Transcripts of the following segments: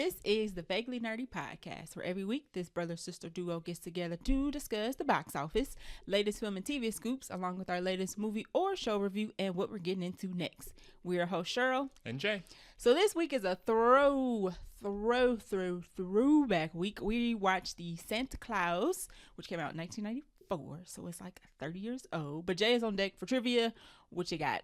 This is the Vaguely Nerdy Podcast, where every week this brother-sister duo gets together to discuss the box office, latest film and TV scoops, along with our latest movie or show review and what we're getting into next. We're your host, Cheryl. And Jay. So this week is a throwback week. We watched the Santa Claus, which came out in 1994, so it's like 30 years old. But Jay is on deck for trivia. What you got?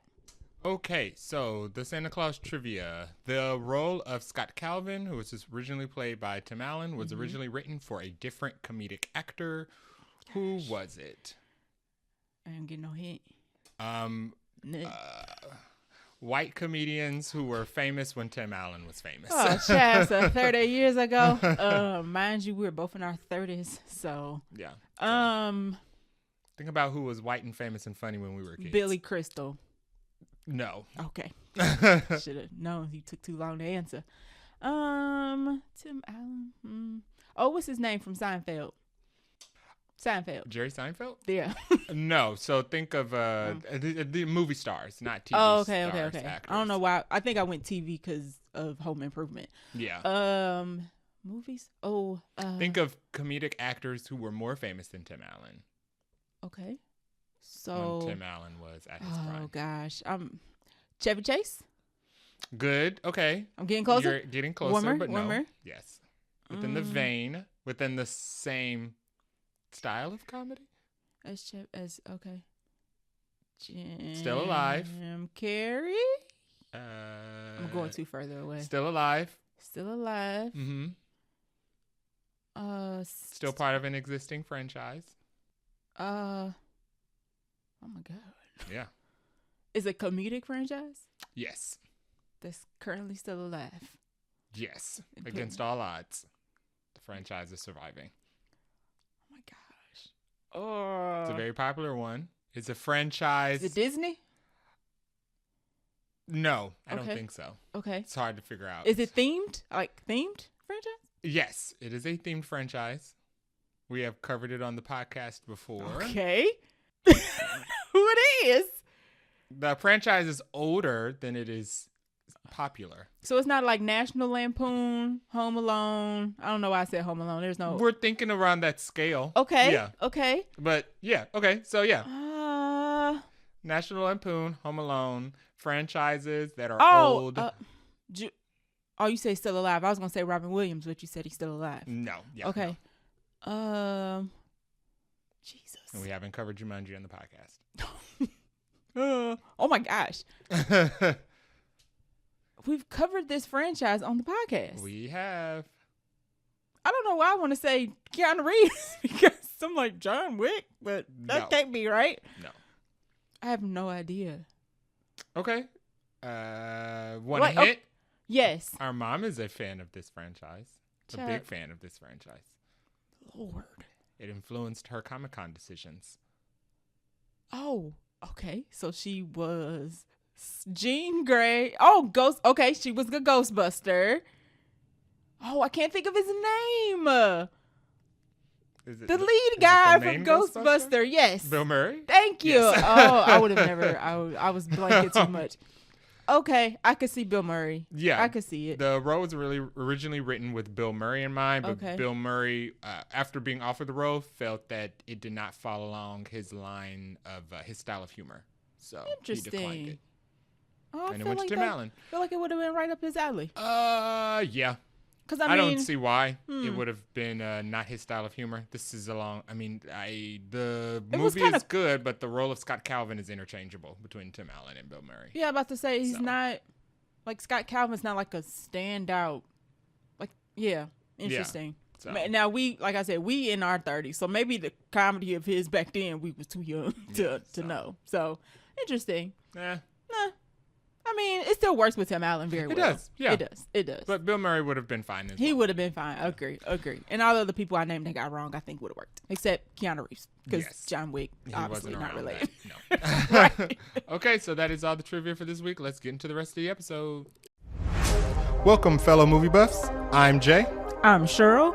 Okay, so the Santa Claus trivia. The role of Scott Calvin, who was originally played by Tim Allen, was originally written for a different comedic actor. Who was it? I don't get no hint. White comedians who were famous when Tim Allen was famous. Oh, child, so 30 years ago. Mind you, we were both in our 30s, so. Yeah. Think about who was white and famous and funny when we were kids. Billy Crystal. No. Okay. Should have known. You took too long to answer. Tim Allen. Oh, what's his name from Seinfeld? Jerry Seinfeld? Yeah. No. So think of the movie stars, not TV stars. Okay. Actors. I don't know why. I think I went TV because of Home Improvement. Yeah. Movies? Think of comedic actors who were more famous than Tim Allen. Okay. So when Tim Allen was at his prime. Oh gosh, Chevy Chase. Good. Okay. I'm getting closer. You're getting closer, warmer. No. Yes. Within the vein, within the same style of comedy. Okay. Still alive. Jim Carrey. I'm going too further away. Still alive. Mm-hmm. Still part of an existing franchise. Oh my God. Yeah. Is it a comedic franchise? Yes. That's currently still alive. Yes. Against all odds, the franchise is surviving. Oh my gosh. It's a very popular one. It's a franchise. Is it Disney? No, I don't think so. Okay. It's hard to figure out. Is it themed? Like themed franchise? Yes, it is a themed franchise. We have covered it on the podcast before. Okay. Who it is? The franchise is older than it is popular. So it's not like National Lampoon, Home Alone. I don't know why I said Home Alone. There's no. We're thinking around that scale. Okay. Yeah. Okay. But yeah. Okay. So yeah. National Lampoon, Home Alone, franchises that are old. You say still alive. I was gonna say Robin Williams, but you said he's still alive. No. Yeah. Okay. No. Jesus. And we haven't covered Jumanji on the podcast. Oh my gosh. We've covered this franchise on the podcast. We have. I don't know why I want to say Keanu Reeves because I'm like John Wick, but that can't be right. No. I have no idea. Okay. One hit? Oh, yes. Our mom is a fan of this franchise. A big fan of this franchise. Lord. It influenced her Comic-Con decisions. Oh, okay. So she was Jean Grey. Oh, Ghost. Okay, she was the Ghostbuster. Oh, I can't think of his name. The lead guy from Ghostbuster. Yes. Bill Murray? Thank you. Yes. Oh, I would have never. I was blanking too much. Okay, I could see Bill Murray. Yeah. I could see it. The role was really originally written with Bill Murray in mind, but okay. Bill Murray, after being offered the role, felt that it did not follow along his line of his style of humor. So he declined it. Oh, and it went to Tim Allen. I feel like it would have been right up his alley. Yeah. Because I don't see why it would have been not his style of humor. This is the movie is good, but the role of Scott Calvin is interchangeable between Tim Allen and Bill Murray. Yeah, I'm about to say he's not like Scott Calvin's not like a standout. Like, yeah, interesting. Yeah, so. Now we in our 30s, so maybe the comedy of his back then we was too young to know. So interesting. Yeah. Nah. I mean, it still works with Tim Allen very well. It does, yeah. It does. But Bill Murray would have been fine as well. He would have been fine. Agree. And all the other people I named that got wrong, I think would have worked. Except Keanu Reeves. Because John Wick, obviously not related. No. Right. Okay, so that is all the trivia for this week. Let's get into the rest of the episode. Welcome, fellow movie buffs. I'm Jay. I'm Cheryl.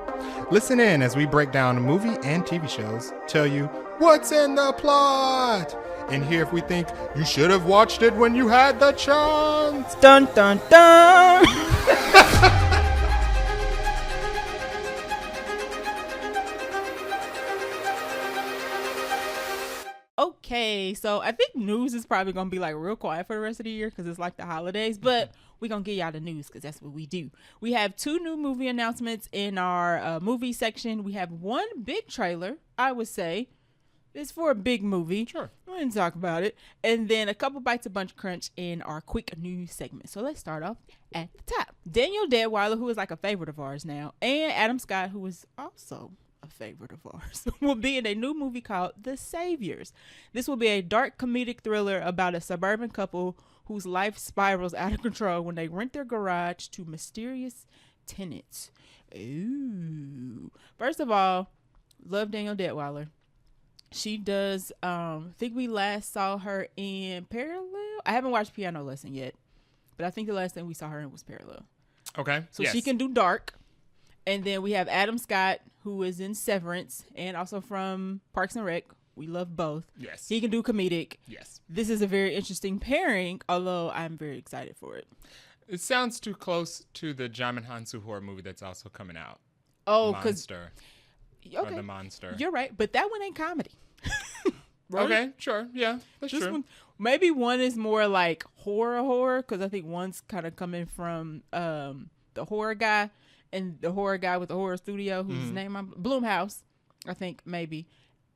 Listen in as we break down movie and TV shows, tell you what's in the plot, and hear if we think you should have watched it when you had the chance. Dun, dun, dun. Okay, so I think news is probably gonna be like real quiet for the rest of the year because it's like the holidays, but we're gonna get y'all the news because that's what we do. We have 2 new movie announcements in our movie section. We have one big trailer, I would say. It's for a big movie. Sure. We're going to talk about it. And then a couple bites of Buncha Crunch in our quick news segment. So let's start off at the top. Danielle Deadwyler, who is like a favorite of ours now, and Adam Scott, who is also a favorite of ours, will be in a new movie called The Saviors. This will be a dark comedic thriller about a suburban couple whose life spirals out of control when they rent their garage to mysterious tenants. Ooh. First of all, love Danielle Deadwyler. She does, I think we last saw her in Parallel. I haven't watched Piano Lesson yet, but I think the last thing we saw her in was Parallel. Okay. So she can do dark. And then we have Adam Scott, who is in Severance and also from Parks and Rec. We love both. Yes. He can do comedic. Yes. This is a very interesting pairing, although I'm very excited for it. It sounds too close to the Jamin Hansu horror movie that's also coming out. Oh, because... Monster. Okay. Or The Monster. You're right, but that one ain't comedy. Right? Okay, sure. Yeah, that's This true. one, maybe one is more like horror, because I think one's kind of coming from the horror guy, and the horror guy with the horror studio, whose name I'm Blumhouse, I think maybe.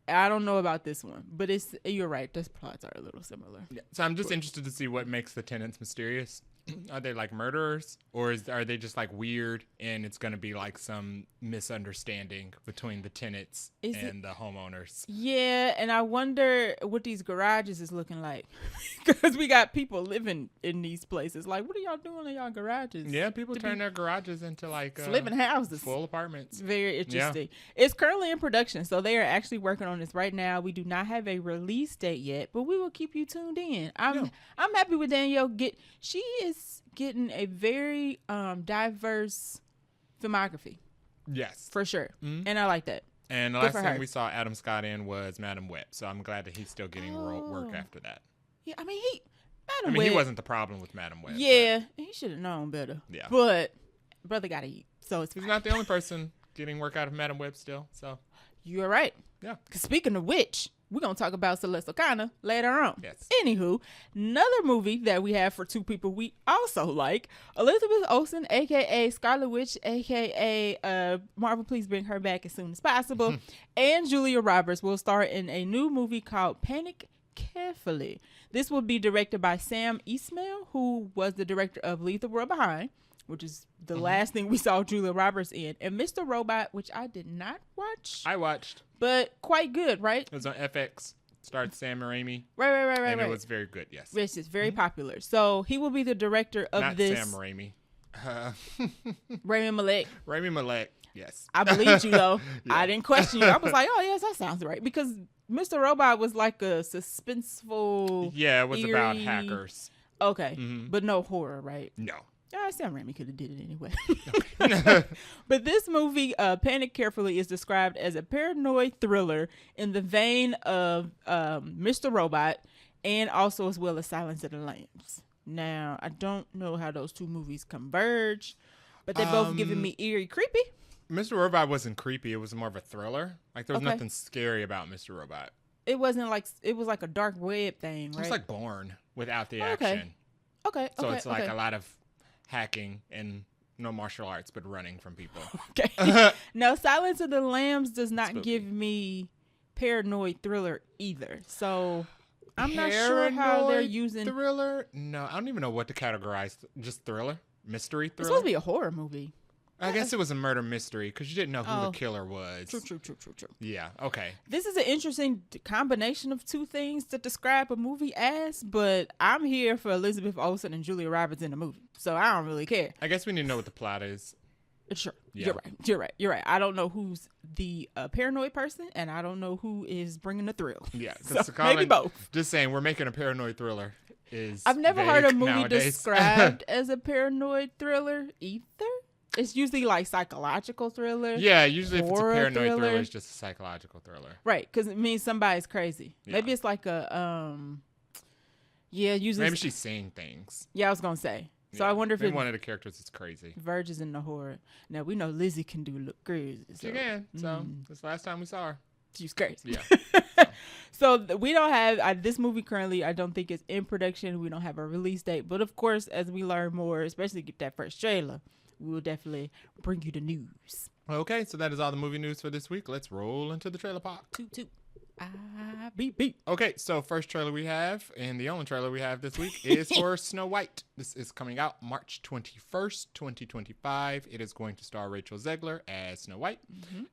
I don't know about this one, but you're right. Those plots are a little similar. Yeah. So I'm just interested to see what makes the tenants mysterious. Are they like murderers, or are they just like weird, and it's going to be like some misunderstanding between the tenants and the homeowners? Yeah, and I wonder what these garages is looking like, because we got people living in these places. Like, what are y'all doing in y'all garages? Yeah, people turn their garages into like living houses, full apartments. Very interesting. Yeah. It's currently in production, so they are actually working on this right now. We do not have a release date yet, but we will keep you tuned in. I'm happy with Danielle. She is getting a very diverse filmography. Yes, for sure, and I like that. And the last thing we saw Adam Scott in was Madam Web, so I'm glad that he's still getting work after that. Yeah, I mean he wasn't the problem with Madam Web. Yeah, he should have known better. Yeah, but brother gotta eat, so it's he's not the only person getting work out of Madam Web still. So you're right. Yeah. Speaking of which, we're going to talk about Celeste O'Connor later on. Yes. Anywho, another movie that we have for 2 people we also like, Elizabeth Olsen, a.k.a. Scarlet Witch, a.k.a. Marvel, please bring her back as soon as possible, and Julia Roberts will star in a new movie called Panic Carefully. This will be directed by Sam Esmail, who was the director of Leave the World Behind, which is the last thing we saw Julia Roberts in, and Mr. Robot, which I did not watch. I watched. But quite good, right? It was on FX. Starred Sam Raimi. Right. And it was very good, yes. It's just very popular. So he will be the director of this. Not Sam Raimi. Rami Malek. Rami Malek, yes. I believed you, though. Yeah. I didn't question you. I was like, oh, yes, that sounds right. Because Mr. Robot was like a suspenseful, yeah, it was eerie... about hackers. Okay. But no horror, right? No. Sam Raimi could have did it anyway. But this movie, Panic Carefully, is described as a paranoid thriller in the vein of Mr. Robot, and also as well as Silence of the Lambs. Now, I don't know how those 2 movies converge, but they're both giving me eerie, creepy. Mr. Robot wasn't creepy. It was more of a thriller. Like, there was nothing scary about Mr. Robot. It wasn't like, it was like a dark web thing, right? It's like Bourne without the action. Okay. So it's like a lot of hacking and no martial arts, but running from people. Okay. No, Silence of the Lambs does not give me paranoid thriller either. So I'm not sure how they're using thriller. No, I don't even know what to categorize. Just thriller, mystery thriller. It's supposed to be a horror movie. I guess it was a murder mystery because you didn't know who the killer was. True. Yeah, okay. This is an interesting combination of 2 things to describe a movie as, but I'm here for Elizabeth Olsen and Julia Roberts in the movie, so I don't really care. I guess we need to know what the plot is. Sure. Yeah. You're right. I don't know who's the paranoid person, and I don't know who is bringing the thrill. Yeah, so maybe both. Just saying, we're making a paranoid thriller. I've never heard a movie nowadays. described as a paranoid thriller either. It's usually like psychological thriller. Yeah, usually if it's a paranoid thriller, it's just a psychological thriller. Right, because it means somebody's crazy. Yeah. Maybe it's like a, usually. Maybe she's saying things. Yeah, I was going to say. So I wonder if one of the characters is crazy. Verges in the horror. Now, we know Lizzie can do look crazy. So. She can. So, that's the last time we saw her. She's crazy. Yeah. So we don't have this movie currently. I don't think it's in production. We don't have a release date. But of course, as we learn more, especially get that first trailer, we will definitely bring you the news. Okay, so that is all the movie news for this week. Let's roll into the trailer park. Toot. Beep. Okay, so first trailer we have, and the only trailer we have this week, is for Snow White. This is coming out March 21st, 2025. It is going to star Rachel Zegler as Snow White,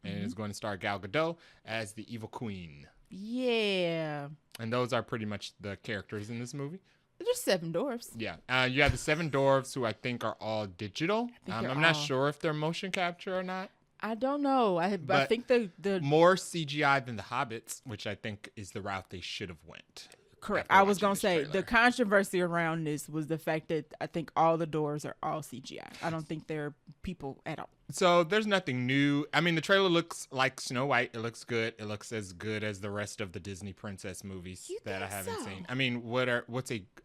and it is going to star Gal Gadot as the Evil Queen. Yeah. And those are pretty much the characters in this movie. There's 7 dwarfs. Yeah. You have the 7 dwarves who I think are all digital. I'm not sure if they're motion capture or not. I don't know. I think the more CGI than the Hobbits, which I think is the route they should have went. Correct. I was gonna say the controversy around this was the fact that I think all the doors are all CGI. I don't think they're people at all. So there's nothing new. I mean, the trailer looks like Snow White. It looks good. It looks as good as the rest of the Disney princess movies that I haven't seen. I mean,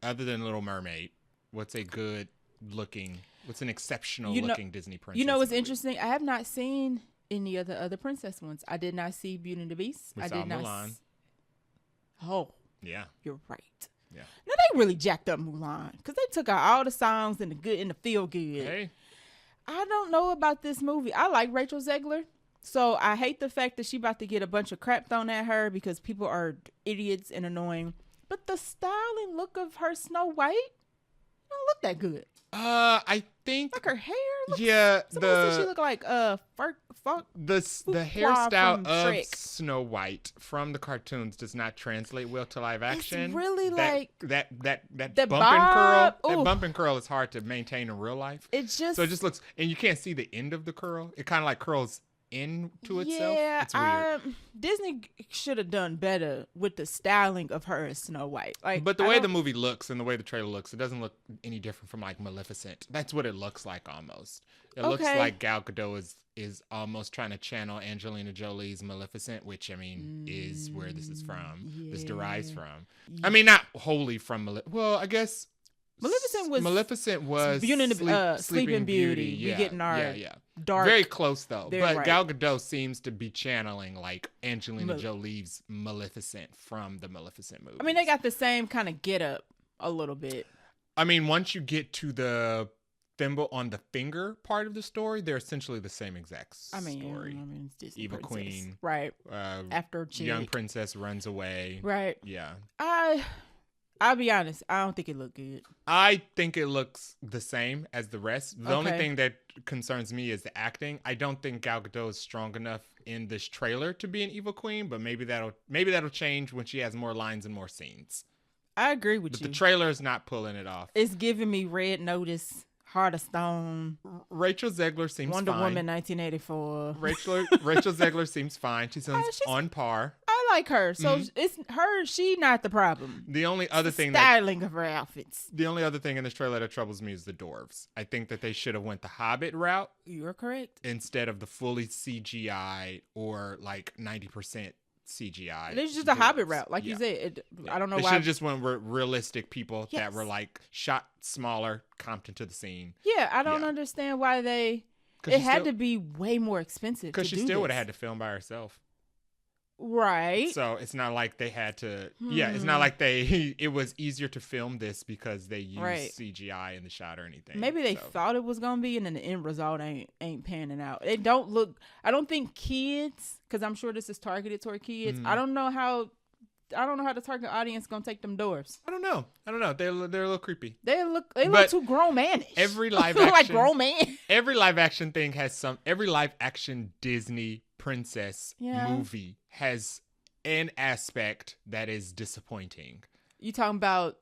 other than Little Mermaid, what's an exceptional looking Disney princess? You know what's movie? Interesting? I have not seen any of the other princess ones. I did not see Beauty and the Beast. I did not. Mulan. Oh. Yeah. You're right. Yeah. Now they really jacked up Mulan because they took out all the songs and the good and the feel good. Hey. I don't know about this movie. I like Rachel Zegler, so I hate the fact that she about to get a bunch of crap thrown at her because people are idiots and annoying. But the style and look of her Snow White don't look that good. I think like her hair. Said she look like the hairstyle of Shrek. Snow White from the cartoons does not translate well to live action. It's really that the bump and curl. Ooh. That bump and curl is hard to maintain in real life. It just looks, and you can't see the end of the curl. It kind of like curls into itself. Yeah, it's weird. Disney should have done better with the styling of her as Snow White. But the way the movie looks and the way the trailer looks, it doesn't look any different from like Maleficent. That's what it looks like almost. It looks like Gal Gadot is almost trying to channel Angelina Jolie's Maleficent, which I mean is where this is from. Yeah. This derives from. I mean, not wholly from Maleficent. Well, I guess Maleficent was Sleeping Beauty. Yeah. We getting our dark. Very close though. But right. Gal Gadot seems to be channeling like Angelina Jolie's Maleficent from the Maleficent movie. I mean, they got the same kind of get up a little bit. I mean, once you get to the thimble on the finger part of the story, they're essentially the same exact story. It's Disney Evil princess. Queen. Right. After young princess runs away. Right. Yeah. I'll be honest. I don't think it looked good. I think it looks the same as the rest. The only thing that concerns me is the acting. I don't think Gal Gadot is strong enough in this trailer to be an evil queen, but maybe that'll change when she has more lines and more scenes. I agree with you. The trailer is not pulling it off. It's giving me Red Notice, Heart of Stone. Rachel Zegler seems Wonder fine. Woman 1984. Rachel Zegler seems fine. She seems on par. I like her. So it's her. She not the problem. The only other thing styling of her outfits. The only other thing in this trailer that troubles me is the dwarves. I think that they should have went the Hobbit route. You're correct. Instead of the fully CGI or like 90% CGI. It's just a Hobbit route, like you said. I don't know why. They should have just went with realistic people that were like shot smaller, comped into the scene. Yeah, I don't understand why they. It had to be way more expensive. Because she still would have had to film by herself. Right. So it's not like they had to. Yeah, it's not like it was easier to film this because they used CGI in the shot or anything. Maybe they thought it was gonna be, and then the end result ain't panning out. They don't look. I don't think kids, because I'm sure this is targeted toward kids. I don't know how the target audience gonna take them dwarves. I don't know. They're a little creepy. They look too grown manish. Every live action like grown man. Every live action thing has every live action Disney princess movie has an aspect that is disappointing. Are you talking about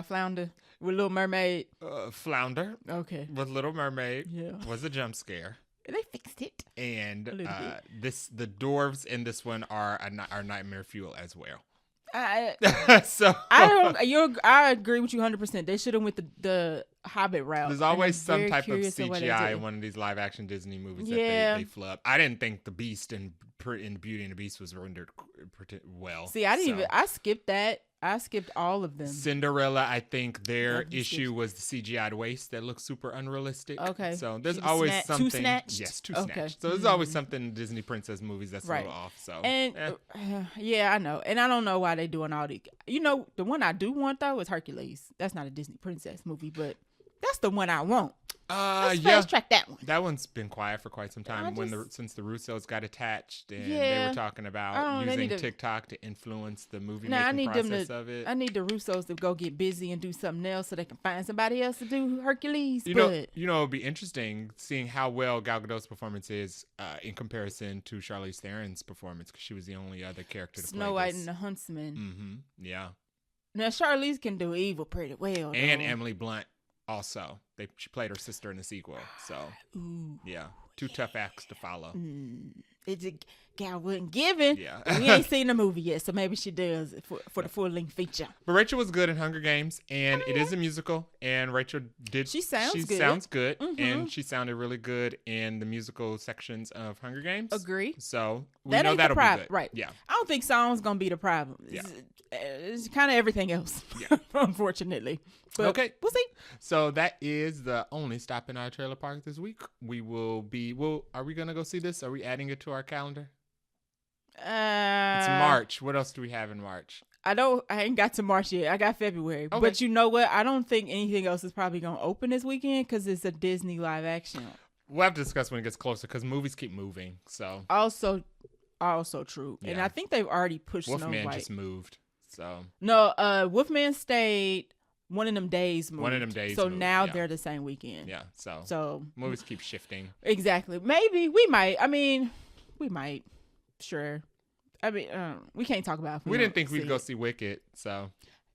Flounder with Little Mermaid? Flounder. Okay. With Little Mermaid was a jump scare. They fixed it. And the dwarves in this one are nightmare fuel as well. I agree with you 100%. They should have went the Hobbit route. There's always some type of CGI in one of these live action Disney movies that they flub. I didn't think the Beast in Beauty and the Beast was rendered well. See, I skipped that. I skipped all of them. Cinderella, I think their issue was the CGI'd waist that looks super unrealistic. Okay. So there's always something. Too snatched? Yes, too Okay. snatched. So there's always something in Disney princess movies that's a little off. So And yeah, I know. And I don't know why they doing all the. The one I do want though is Hercules. That's not a Disney princess movie, but that's the one I want. Let's fast track that one. That one's been quiet for quite some time. Since the Russos got attached and they were talking about using TikTok to influence the movie making process of it. I need the Russos to go get busy and do something else so they can find somebody else to do Hercules. It would be interesting seeing how well Gal Gadot's performance is in comparison to Charlize Theron's performance, because she was the only other character to play Snow White and the Huntsman. Mm-hmm. Yeah. Now Charlize can do evil pretty well. And Emily Blunt. Also, she played her sister in the sequel. So, two tough acts to follow. It's a gal wasn't given. Yeah. We ain't seen the movie yet, so maybe she does for the full-length feature. But Rachel was good in Hunger Games, and it is a musical, and Rachel She sounds good. Mm-hmm. And she sounded really good in the musical sections of Hunger Games. Agree. So, we know that'll be good. Right. Yeah. I don't think song's going to be the problem. Yeah. It's kind of everything else, unfortunately. But okay. We'll see. So that is the only stop in our trailer park this week. We will be, are we going to go see this? Are we adding it to our calendar? It's March. What else do we have in March? I ain't got to March yet. I got February. Okay. But you know what? I don't think anything else is probably going to open this weekend because it's a Disney live action. We'll have to discuss when it gets closer because movies keep moving. So Also true. Yeah. And I think they've already pushed Wolfman Snow White. just moved. So no, Wolfman stayed one of them days moved. One of them days So moved, now they're the same weekend. Yeah. So movies keep shifting. Exactly. Maybe we might. I mean, we might. Sure. I mean, we can't talk about it. We didn't think we'd go see Wicked, so.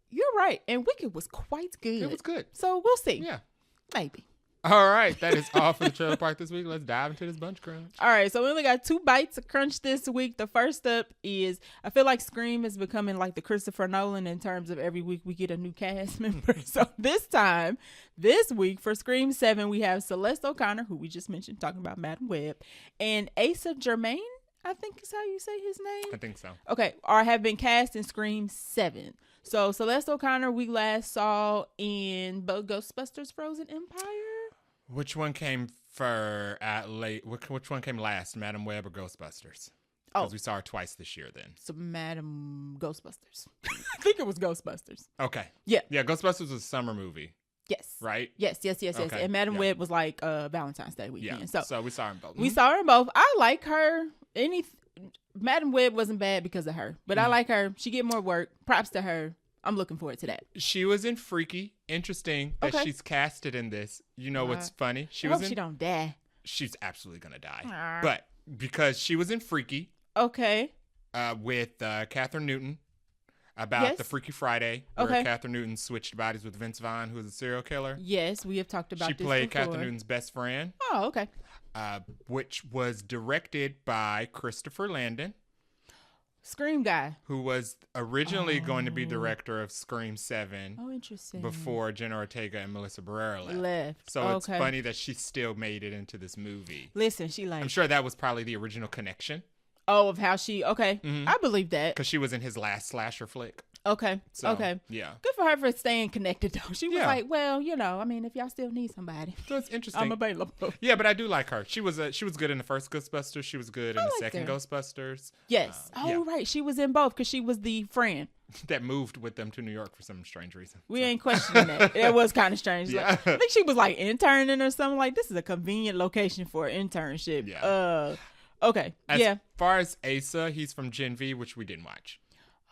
You're right. And Wicked was quite good. It was good. So we'll see. Yeah. Maybe. All right. That is all for the trailer park this week. Let's dive into this Buncha Crunch. All right. So we only got 2 bites of crunch this week. The first up is, I feel like Scream is becoming like the Christopher Nolan in terms of every week we get a new cast member. So this week for Scream 7, we have Celeste O'Connor, who we just mentioned, talking about Madam Web, and Asa Germain, I think is how you say his name. I think so. Okay. Or have been cast in Scream 7. So Celeste O'Connor we last saw in Ghostbusters Frozen Empire. Which one came Which one came last, Madam Web or Ghostbusters? Because we saw her twice this year then. So Madam Ghostbusters. I think it was Ghostbusters. Okay. Yeah. Yeah, Ghostbusters was a summer movie. Yes. Right? Yes. Okay. And Madam Web was like Valentine's Day weekend. Yeah. So we saw her in both. We saw her in both. I like her. Madam Web wasn't bad because of her. But I like her. She get more work. Props to her. I'm looking forward to that. She was in Freaky. Interesting that she's casted in this. You know what's funny? I hope she don't die. She's absolutely going to die. But because she was in Freaky. Okay. With Catherine Newton about the Freaky Friday where Catherine Newton switched bodies with Vince Vaughn, who was a serial killer. Yes, we have talked about this before. She played Catherine Newton's best friend. Oh, okay. Which was directed by Christopher Landon. Scream guy. Who was originally going to be director of Scream 7. Oh, interesting. Before Jenna Ortega and Melissa Barrera left. So it's funny that she still made it into this movie. Listen, I'm sure that was probably the original connection. Oh, of how she, I believe that. Because she was in his last slasher flick. Okay. Yeah. Good for her for staying connected, though. She was like, well, I mean, if y'all still need somebody. So it's interesting. I'm available. Yeah, but I do like her. She was good in the first Ghostbusters. She was good in the second Ghostbusters. Yes. Right. She was in both because she was the friend. That moved with them to New York for some strange reason. We ain't questioning that. It was kind of strange. Yeah. Like, I think she was like interning or something. Like, this is a convenient location for an internship. Yeah. Okay. As far as Asa, he's from Gen V, which we didn't watch.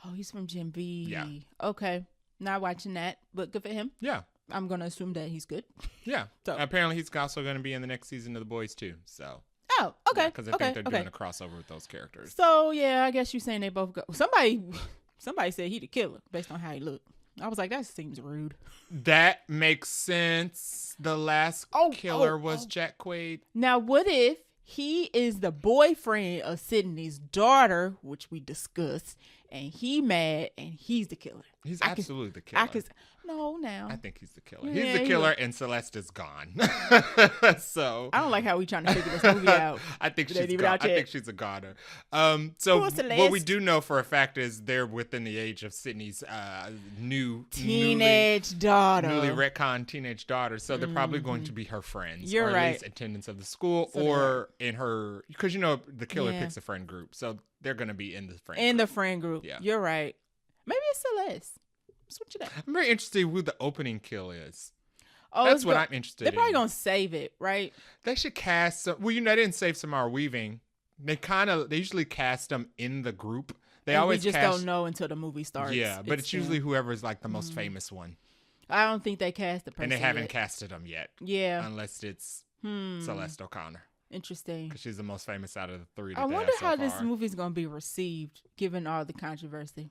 Oh, he's from Gen V. Yeah. Okay. Not watching that, but good for him. Yeah. I'm going to assume that he's good. Yeah. So apparently he's also going to be in the next season of The Boys too. So. Oh, okay. Because I think they're doing a crossover with those characters. So, yeah, I guess you're saying they both go. Somebody said he the killer based on how he looked. I was like, that seems rude. That makes sense. The last killer was Jack Quaid. Now, what if he is the boyfriend of Sydney's daughter, which we discussed, and he mad and he's the killer? He's absolutely the killer. No, now. I think he's the killer. Yeah, He's the killer, and Celeste is gone. So I don't like how we trying to figure this movie out. I think It ain't she's even gone. out I yet. think she's a goner. So Who's what we Celeste? do know for a fact is they're within the age of Sydney's Teenage daughter. newly retconned teenage daughter. So they're probably going to be her friends. You're or at right. least attendants of the school, So or in her, because the killer Yeah. picks a friend group, so they're gonna be in the friend. In group. the friend group. Yeah. You're right. Maybe it's Celeste. Switch it up. I'm very interested who the opening kill is. Oh, That's what I'm interested They're probably in. gonna save it, right? They should cast some. Well, they didn't save Samara Weaving. They usually cast them in the group. They And always we just cast, don't know until the movie starts. Yeah, but it's them. usually whoever's like the most famous one, I don't think they cast the person. and they haven't yet. casted them yet, Yeah. unless it's Hmm. Celeste O'Connor, Interesting. because she's the most famous out of the three. I wonder how this movie's gonna be received, given all the controversy,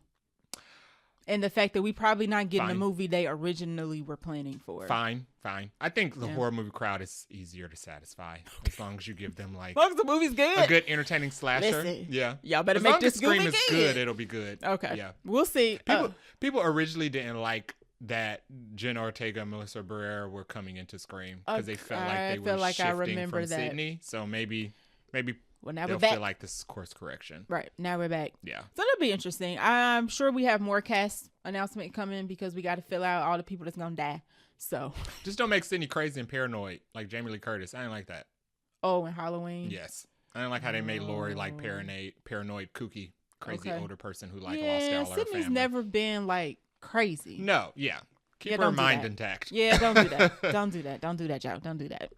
and the fact that we probably not getting the Fine. movie they originally were planning for. Fine. I think the Yeah. horror movie crowd is easier to satisfy as long as you give them like As long as the movie's good. a good entertaining slasher. Listen, Yeah, y'all better as make long this as Scream movie is good, it'll be good. Okay. Yeah. We'll see. People originally didn't like that Jenna Ortega and Melissa Barrera were coming into Scream because they felt like I they feel were like I shifting remember from that. Sydney. So maybe well, now they'll we're back. feel like this is course correction. Right. Now we're back. Yeah. So that'll be interesting. I'm sure we have more cast announcement coming because we got to fill out all the people that's going to die. So. Just don't make Sydney crazy and paranoid like Jamie Lee Curtis. I didn't like that. Oh, and Halloween. Yes. I didn't like how they made Lori like paranoid, kooky, crazy Okay. older person who like lost all her Sydney's family. never been like crazy. No, yeah. Keep her don't do mind that. intact. Yeah, don't do that. Don't do that. Don't do that, y'all. Don't do that.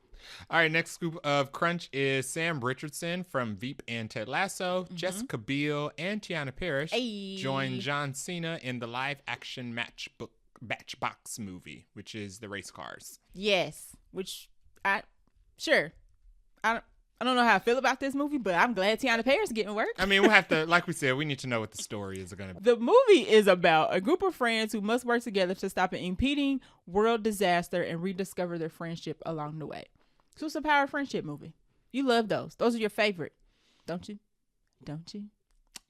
All right, next scoop of Crunch is Sam Richardson from Veep and Ted Lasso. Jessica Biel and Tiana Parrish Hey. join John Cena in the live-action Matchbox movie, which is the race cars. Yes. Which I don't know how I feel about this movie, but I'm glad Tiana Parrish is getting work. I mean, we'll have to, like we said, we need to know what the story is going to be. The movie is about a group of friends who must work together to stop an impeding world disaster and rediscover their friendship along the way. So it's a power friendship movie. You love those. Those are your favorite, don't you? Don't you?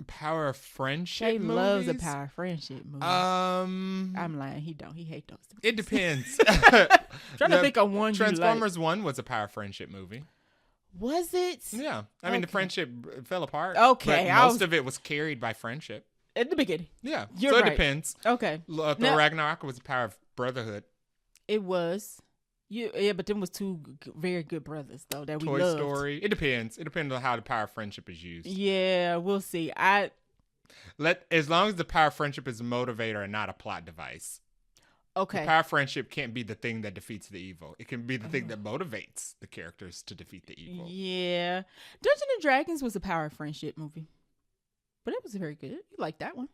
Power of friendship Shay movies? loves a power friendship movie. I'm lying. He don't. He hate those. It depends. Trying to think of one Transformers 1 was a power friendship movie. Was it? Yeah. I mean, the Okay. friendship fell apart. Okay, But most of it was carried by friendship. At the beginning. Yeah. You're so right. it depends. Okay. Thor Now- Ragnarok was a power of brotherhood. It was. Yeah, but them was two very good brothers though that we Toy loved. Story. It depends. It depends on how the power of friendship is used. Yeah, we'll see. As long as the power of friendship is a motivator and not a plot device. Okay. The power of friendship can't be the thing that defeats the evil. It can be the thing that motivates the characters to defeat the evil. Yeah. Dungeons and Dragons was a power of friendship movie. But it was very good. You like that one.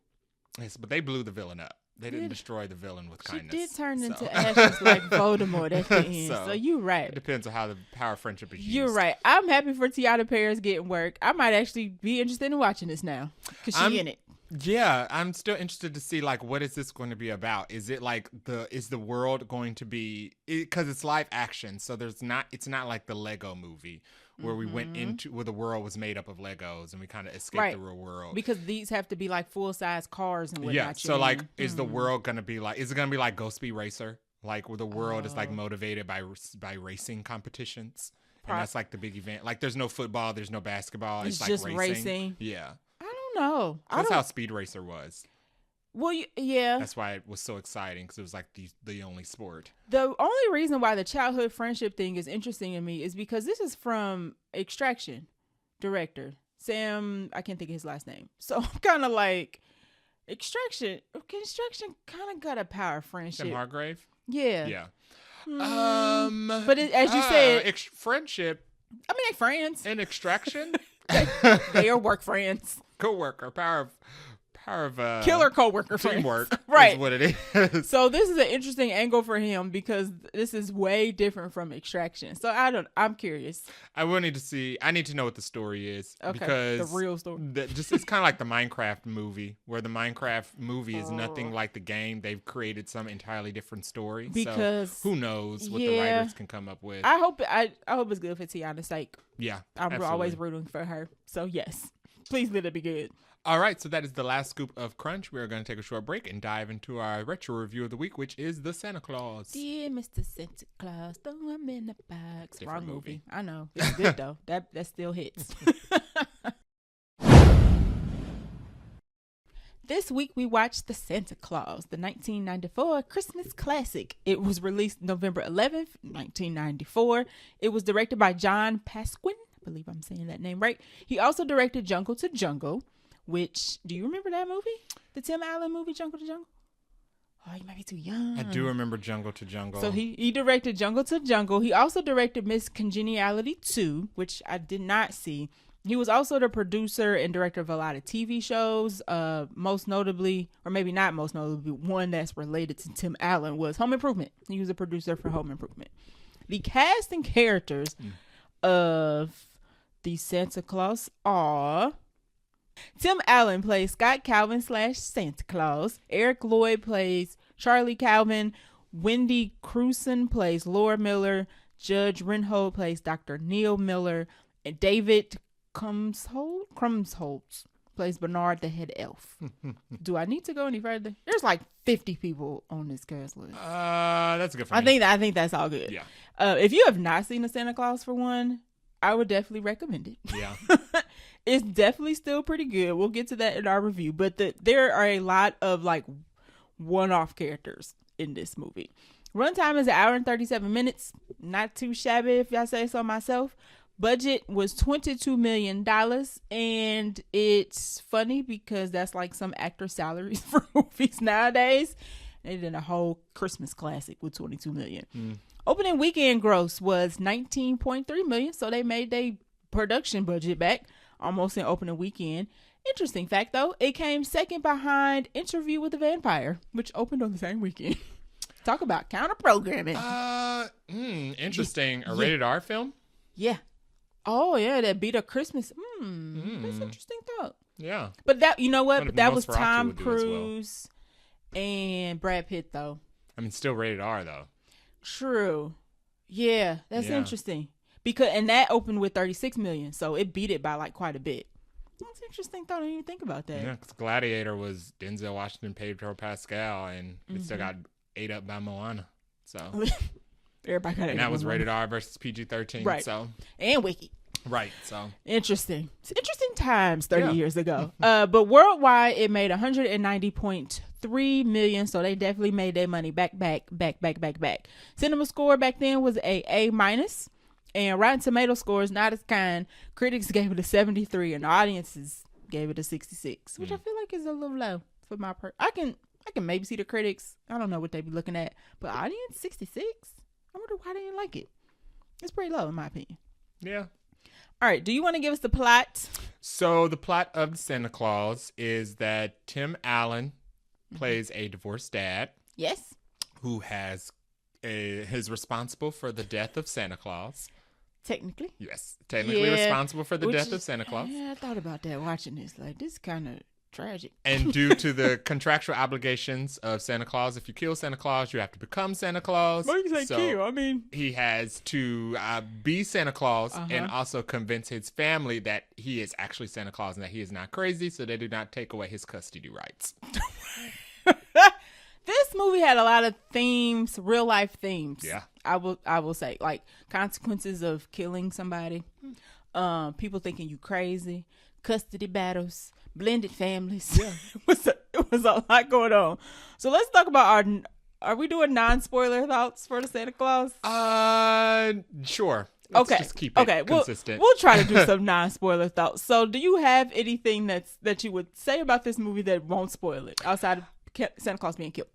Yes, but they blew the villain up. They didn't Yeah. destroy the villain with She kindness. did turn so. into ashes like Voldemort at the end. So, So you're right. It depends on how the power of friendship is used. You're right. I'm happy for Tiana Parrish getting work. I might actually be interested in watching this now because she in it. Yeah, I'm still interested to see like what is this going to be about? Is it like is the world going to be, because it's live action, so it's not like the Lego movie where we went into where the world was made up of Legos and we kind of escaped the real world. Because these have to be like full size cars and whatnot. Yeah, so like is the world going to be like, is it going to be like Ghost Speed Racer? Like where the world is like motivated by racing competitions? And that's like the big event. Like there's no football, there's no basketball. It's like just racing. Yeah. I don't know. That's how Speed Racer was. Well, yeah. That's why it was so exciting, because it was like the only sport. The only reason why the childhood friendship thing is interesting to me is because this is from Extraction director Sam. I can't think of his last name. So I'm kind of like Extraction kind of got a power friendship. Sam Hargrave? Yeah. Yeah. But as you said, friendship. I mean, they're friends. And Extraction? They are work friends. Co-worker. Power of Killer co-worker friends. teamwork. Right. Is what it is. So this is an interesting angle for him because this is way different from Extraction. So I'm curious. I need to know what the story is. Okay. Because the real story. It's kind of like the Minecraft movie, where the Minecraft movie is nothing like the game. They've created some entirely different story. Because so who knows what the writers can come up with. I hope it's good for Tiana's sake. Yeah. I'm absolutely. always rooting for her. So yes. Please let it be good. All right, so that is the last scoop of Crunch. We're going to take a short break and dive into our retro review of the week, which is The Santa Claus. Dear Mr. Santa Claus, throw him in the box. Different Wrong movie. I know. It's good, though. That still hits. This week, we watched The Santa Claus, the 1994 Christmas classic. It was released November 11th, 1994. It was directed by John Pasquin. I believe I'm saying that name right. He also directed Jungle to Jungle, which, do you remember that movie? The Tim Allen movie, Jungle to Jungle? Oh, you might be too young. I do remember Jungle to Jungle. So he directed Jungle to Jungle. He also directed Miss Congeniality 2, which I did not see. He was also the producer and director of a lot of TV shows. Most notably, or maybe not most notably, one that's related to Tim Allen was Home Improvement. He was a producer for Home Improvement. The cast and characters of the Santa Claus are... Tim Allen plays Scott Calvin / Santa Claus. Eric Lloyd plays Charlie Calvin. Wendy Crewson plays Laura Miller. Judge Reinhold plays Dr. Neil Miller. And David Krumholtz plays Bernard the head elf. Do I need to go any further? There's like 50 people on this cast list. That's good for me. I think that's all good. Yeah. If you have not seen a Santa Claus for one, I would definitely recommend it. Yeah. It's definitely still pretty good. We'll get to that in our review. But there are a lot of like one-off characters in this movie. Runtime is 1 hour and 37 minutes. Not too shabby if y'all say so myself. Budget was $22 million. And it's funny because that's like some actor salaries for movies nowadays. They did a whole Christmas classic with $22 million. Opening weekend gross was $19.3 million. So they made their production budget back almost in opening weekend. Interesting fact, though, it came second behind Interview with the Vampire, which opened on the same weekend. Talk about counter programming. Interesting. A rated R film? Yeah. Oh, yeah, that beat a Christmas. That's interesting thought. Yeah. But that, you know what? But that was Nosferatu Tom would do as well. Cruise and Brad Pitt, though. I mean, still rated R, though. True. Yeah, that's Yeah. interesting. And that opened with 36 million, so it beat it by like quite a bit. That's interesting thought. I didn't even think about that. Yeah, because Gladiator was Denzel Washington, Pedro Pascal, and it still got ate up by Moana. So Everybody got it. and that was rated R versus PG-13. Right. So And Wiki. right. So Interesting. It's interesting times 30 Yeah. years ago. But worldwide, it made 190.3 million. So they definitely made their money back. Cinema score back then was A-. And Rotten Tomato scores not as kind. Critics gave it a 73 and the audiences gave it a 66, which I feel like is a little low for my I can maybe see the critics. I don't know what they be looking at, but audience 66. I wonder why they didn't like it. It's pretty low in my opinion. yeah. All right, do you want to give us the plot? So the plot of Santa Claus is that Tim Allen plays a divorced dad Yes. who is responsible for the death of Santa Claus. Technically. Yes, technically Yeah, responsible for the death of Santa Claus. Yeah, I thought about that watching this. Like, this kind of tragic. And due to the contractual obligations of Santa Claus, if you kill Santa Claus, you have to become Santa Claus. What do you say, So kill? I mean, he has to be Santa Claus and also convince his family that he is actually Santa Claus and that he is not crazy, so they do not take away his custody rights. this movie had a lot of themes, real life themes. Yeah. I will say, like consequences of killing somebody, people thinking you crazy, custody battles, blended families. Yeah. it was a lot going on. So let's talk about are we doing non-spoiler thoughts for the Santa Claus? Sure. Let's just keep it consistent. We'll try to do some non-spoiler thoughts. So do you have anything that you would say about this movie that won't spoil it outside of Santa Claus being killed?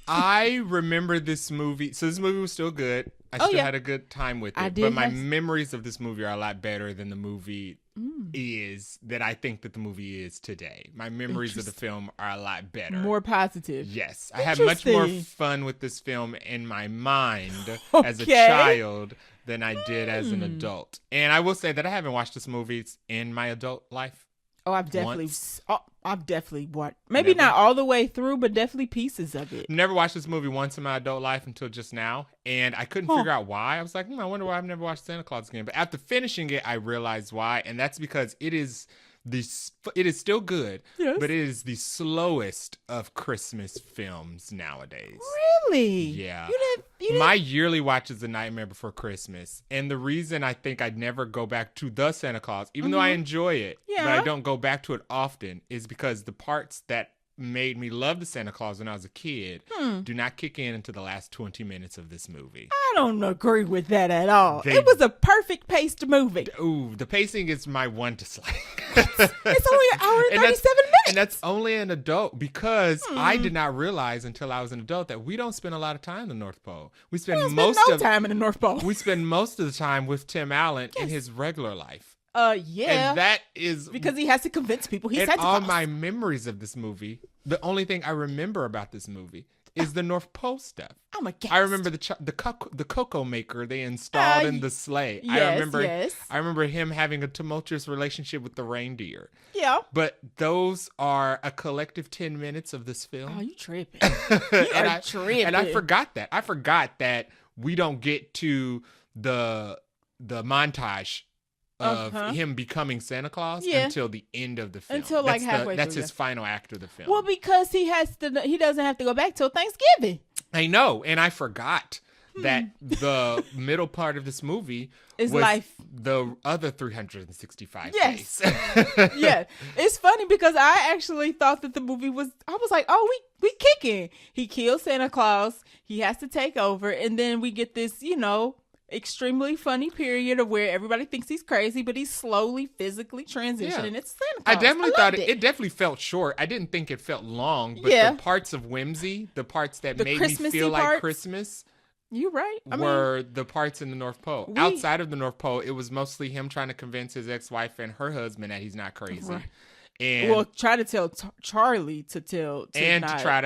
I remember this movie. So this movie was still good. I still had a good time with it. But my memories of this movie are a lot better than the movie is that I think that the movie is today. My memories of the film are a lot better. More positive. Yes. I had much more fun with this film in my mind as a child than I did as an adult. And I will say that I haven't watched this movie in my adult life. Oh, I've definitely watched. Maybe not all the way through, but definitely pieces of it. Never watched this movie once in my adult life until just now, and I couldn't figure out why. I was like, I wonder why I've never watched Santa Claus again. But after finishing it, I realized why, and that's because it is it is still good, Yes. but it is the slowest of Christmas films nowadays. Really? Yeah. You didn't. My yearly watch is The Nightmare Before Christmas. And the reason I think I'd never go back to The Santa Claus, even though I enjoy it, but I don't go back to it often, is because the parts that made me love the Santa Claus when I was a kid do not kick in until the last 20 minutes of this movie. I don't agree with that at all. It was a perfect paced movie. Ooh, the pacing is my one dislike. It's only an hour and 37 minutes. And that's only an adult, because I did not realize until I was an adult that we don't spend a lot of time in the North Pole. We spend time in the North Pole. We spend most of the time with Tim Allen in his regular life. Yeah. And that is because he has to convince people he's Santa Claus. all my memories of this movie, the only thing I remember about this movie is the North Pole stuff. I'm a guest. I remember the cocoa maker they installed in the sleigh. Yes, I remember him having a tumultuous relationship with the reindeer. Yeah. But those are a collective 10 minutes of this film. Oh, you tripping. You tripping. And I forgot that. I forgot that we don't get to the montage of him becoming Santa Claus until the end of the film. Until like halfway That's through. his final act of the film. Well, because he doesn't have to go back till Thanksgiving. I know, and I forgot that the middle part of this movie is was life. The other 365 days. Yes. Yeah. It's funny because I actually thought that the movie was, I was like, oh, we kicking. He kills Santa Claus. He has to take over. And then we get this, extremely funny period of where everybody thinks he's crazy, but he's slowly physically transitioning. It's Santa Claus. I definitely thought it definitely felt short. I didn't think it felt long, but the parts of whimsy, the parts that made me feel like Christmas, you're right. were the parts in the North Pole. Outside of the North Pole, it was mostly him trying to convince his ex-wife and her husband that he's not crazy. Right. And try to tell Charlie to try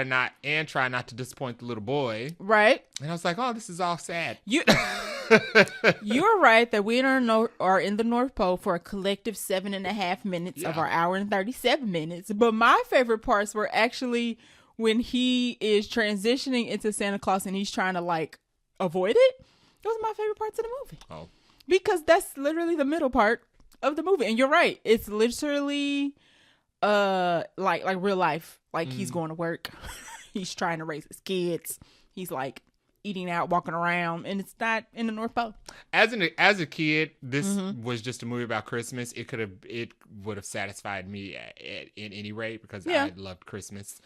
not to disappoint the little boy. Right. And I was like, oh, this is all sad. You're right that we are in the North Pole for a collective 7.5 minutes of our hour and 37 minutes. But my favorite parts were actually when he is transitioning into Santa Claus and he's trying to avoid it. Those are my favorite parts of the movie. Oh. Because that's literally the middle part of the movie. And you're right. It's literally like real life. He's going to work. He's trying to raise his kids. He's eating out, walking around, and it's not in the North Pole. As a kid, this was just a movie about Christmas. It would have satisfied me in any rate because I loved Christmas.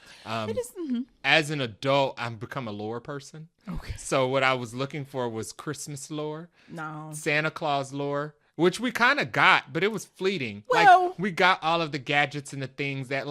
As an adult, I've become a lore person. Okay. So what I was looking for was Christmas lore, no Santa Claus lore. Which we kind of got, but it was fleeting. Well, we got all of the gadgets and the things that,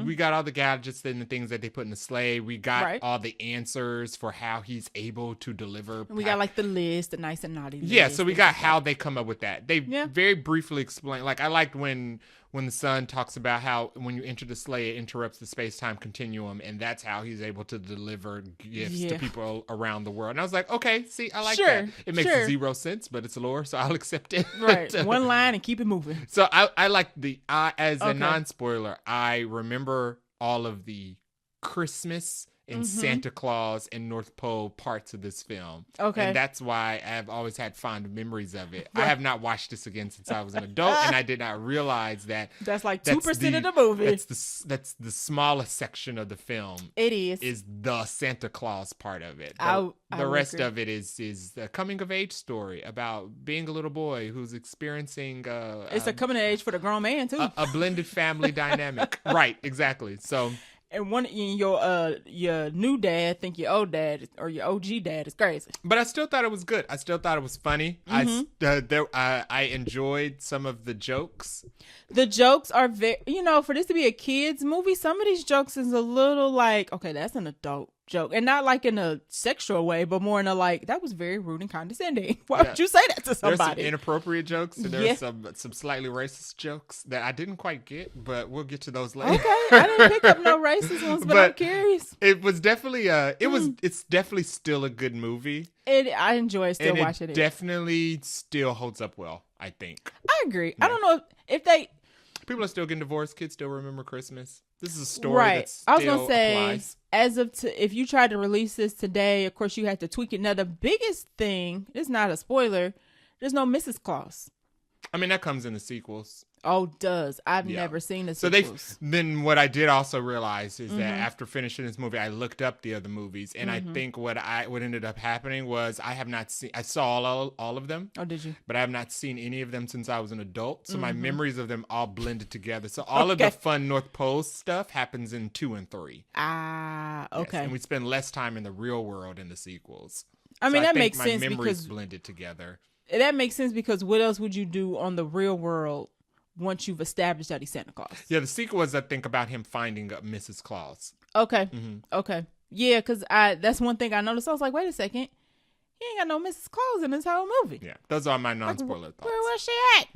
we got all the gadgets and the things that they put in the sleigh. We got all the answers for how he's able to deliver. We got the list, the nice and naughty list. Yeah, so we got how they come up with that. They very briefly explain. I liked when the son talks about how when you enter the sleigh, it interrupts the space-time continuum, and that's how he's able to deliver gifts to people around the world. And I was like, okay, see, I like that. It makes zero sense, but it's lore, so I'll accept it. Right, one line and keep it moving. So I like as a non-spoiler, I remember all of the Christmas and Santa Claus and North Pole parts of this film. Okay. And that's why I've always had fond memories of it. Right. I have not watched this again since I was an adult, and I did not realize that that's 2% of the movie. That's the smallest section of the film. It is. Is the Santa Claus part of it. The rest of it is a coming of age story about being a little boy who's experiencing it's a coming of age for the grown man too. A blended family dynamic. Right, exactly. So and your new dad think your old dad or your OG dad is crazy. But I still thought it was good. I still thought it was funny. I enjoyed some of the jokes. The jokes are very, for this to be a kids movie, some of these jokes is a little okay, that's an adult joke, and not in a sexual way, but more in a that was very rude and condescending. Why would you say that to somebody? There's some inappropriate jokes, and there's some slightly racist jokes that I didn't quite get, but we'll get to those later. Okay, I didn't pick up no racist ones, but I'm curious. It was definitely it's definitely still a good movie. I enjoy watching it. Definitely still holds up well, I think. I agree. Yeah. I don't know if they people are still getting divorced. Kids still remember Christmas. This is a story that still I was gonna say, applies. As of if you tried to release this today, of course you had to tweak it. Now the biggest thing, it's not a spoiler, there's no Mrs. Claus. I mean, that comes in the sequels. Oh, does. I've never seen the sequels. Then what I did also realize is that after finishing this movie, I looked up the other movies, and I think what ended up happening was I saw all of them. Oh, did you? But I have not seen any of them since I was an adult, so my memories of them all blended together. So all of the fun North Pole stuff happens in 2 and 3. Ah, okay. Yes, and we spend less time in the real world in the sequels. I mean, that makes sense my memories because blended together. That makes sense because what else would you do on the real world once you've established that he's Santa Claus? Yeah, the sequel was, I think, about him finding Mrs. Claus. Okay. Okay. Yeah, because that's one thing I noticed. I was like, wait a second. He ain't got no Mrs. Claus in this whole movie. Yeah, those are my non-spoiler thoughts. Where was she at?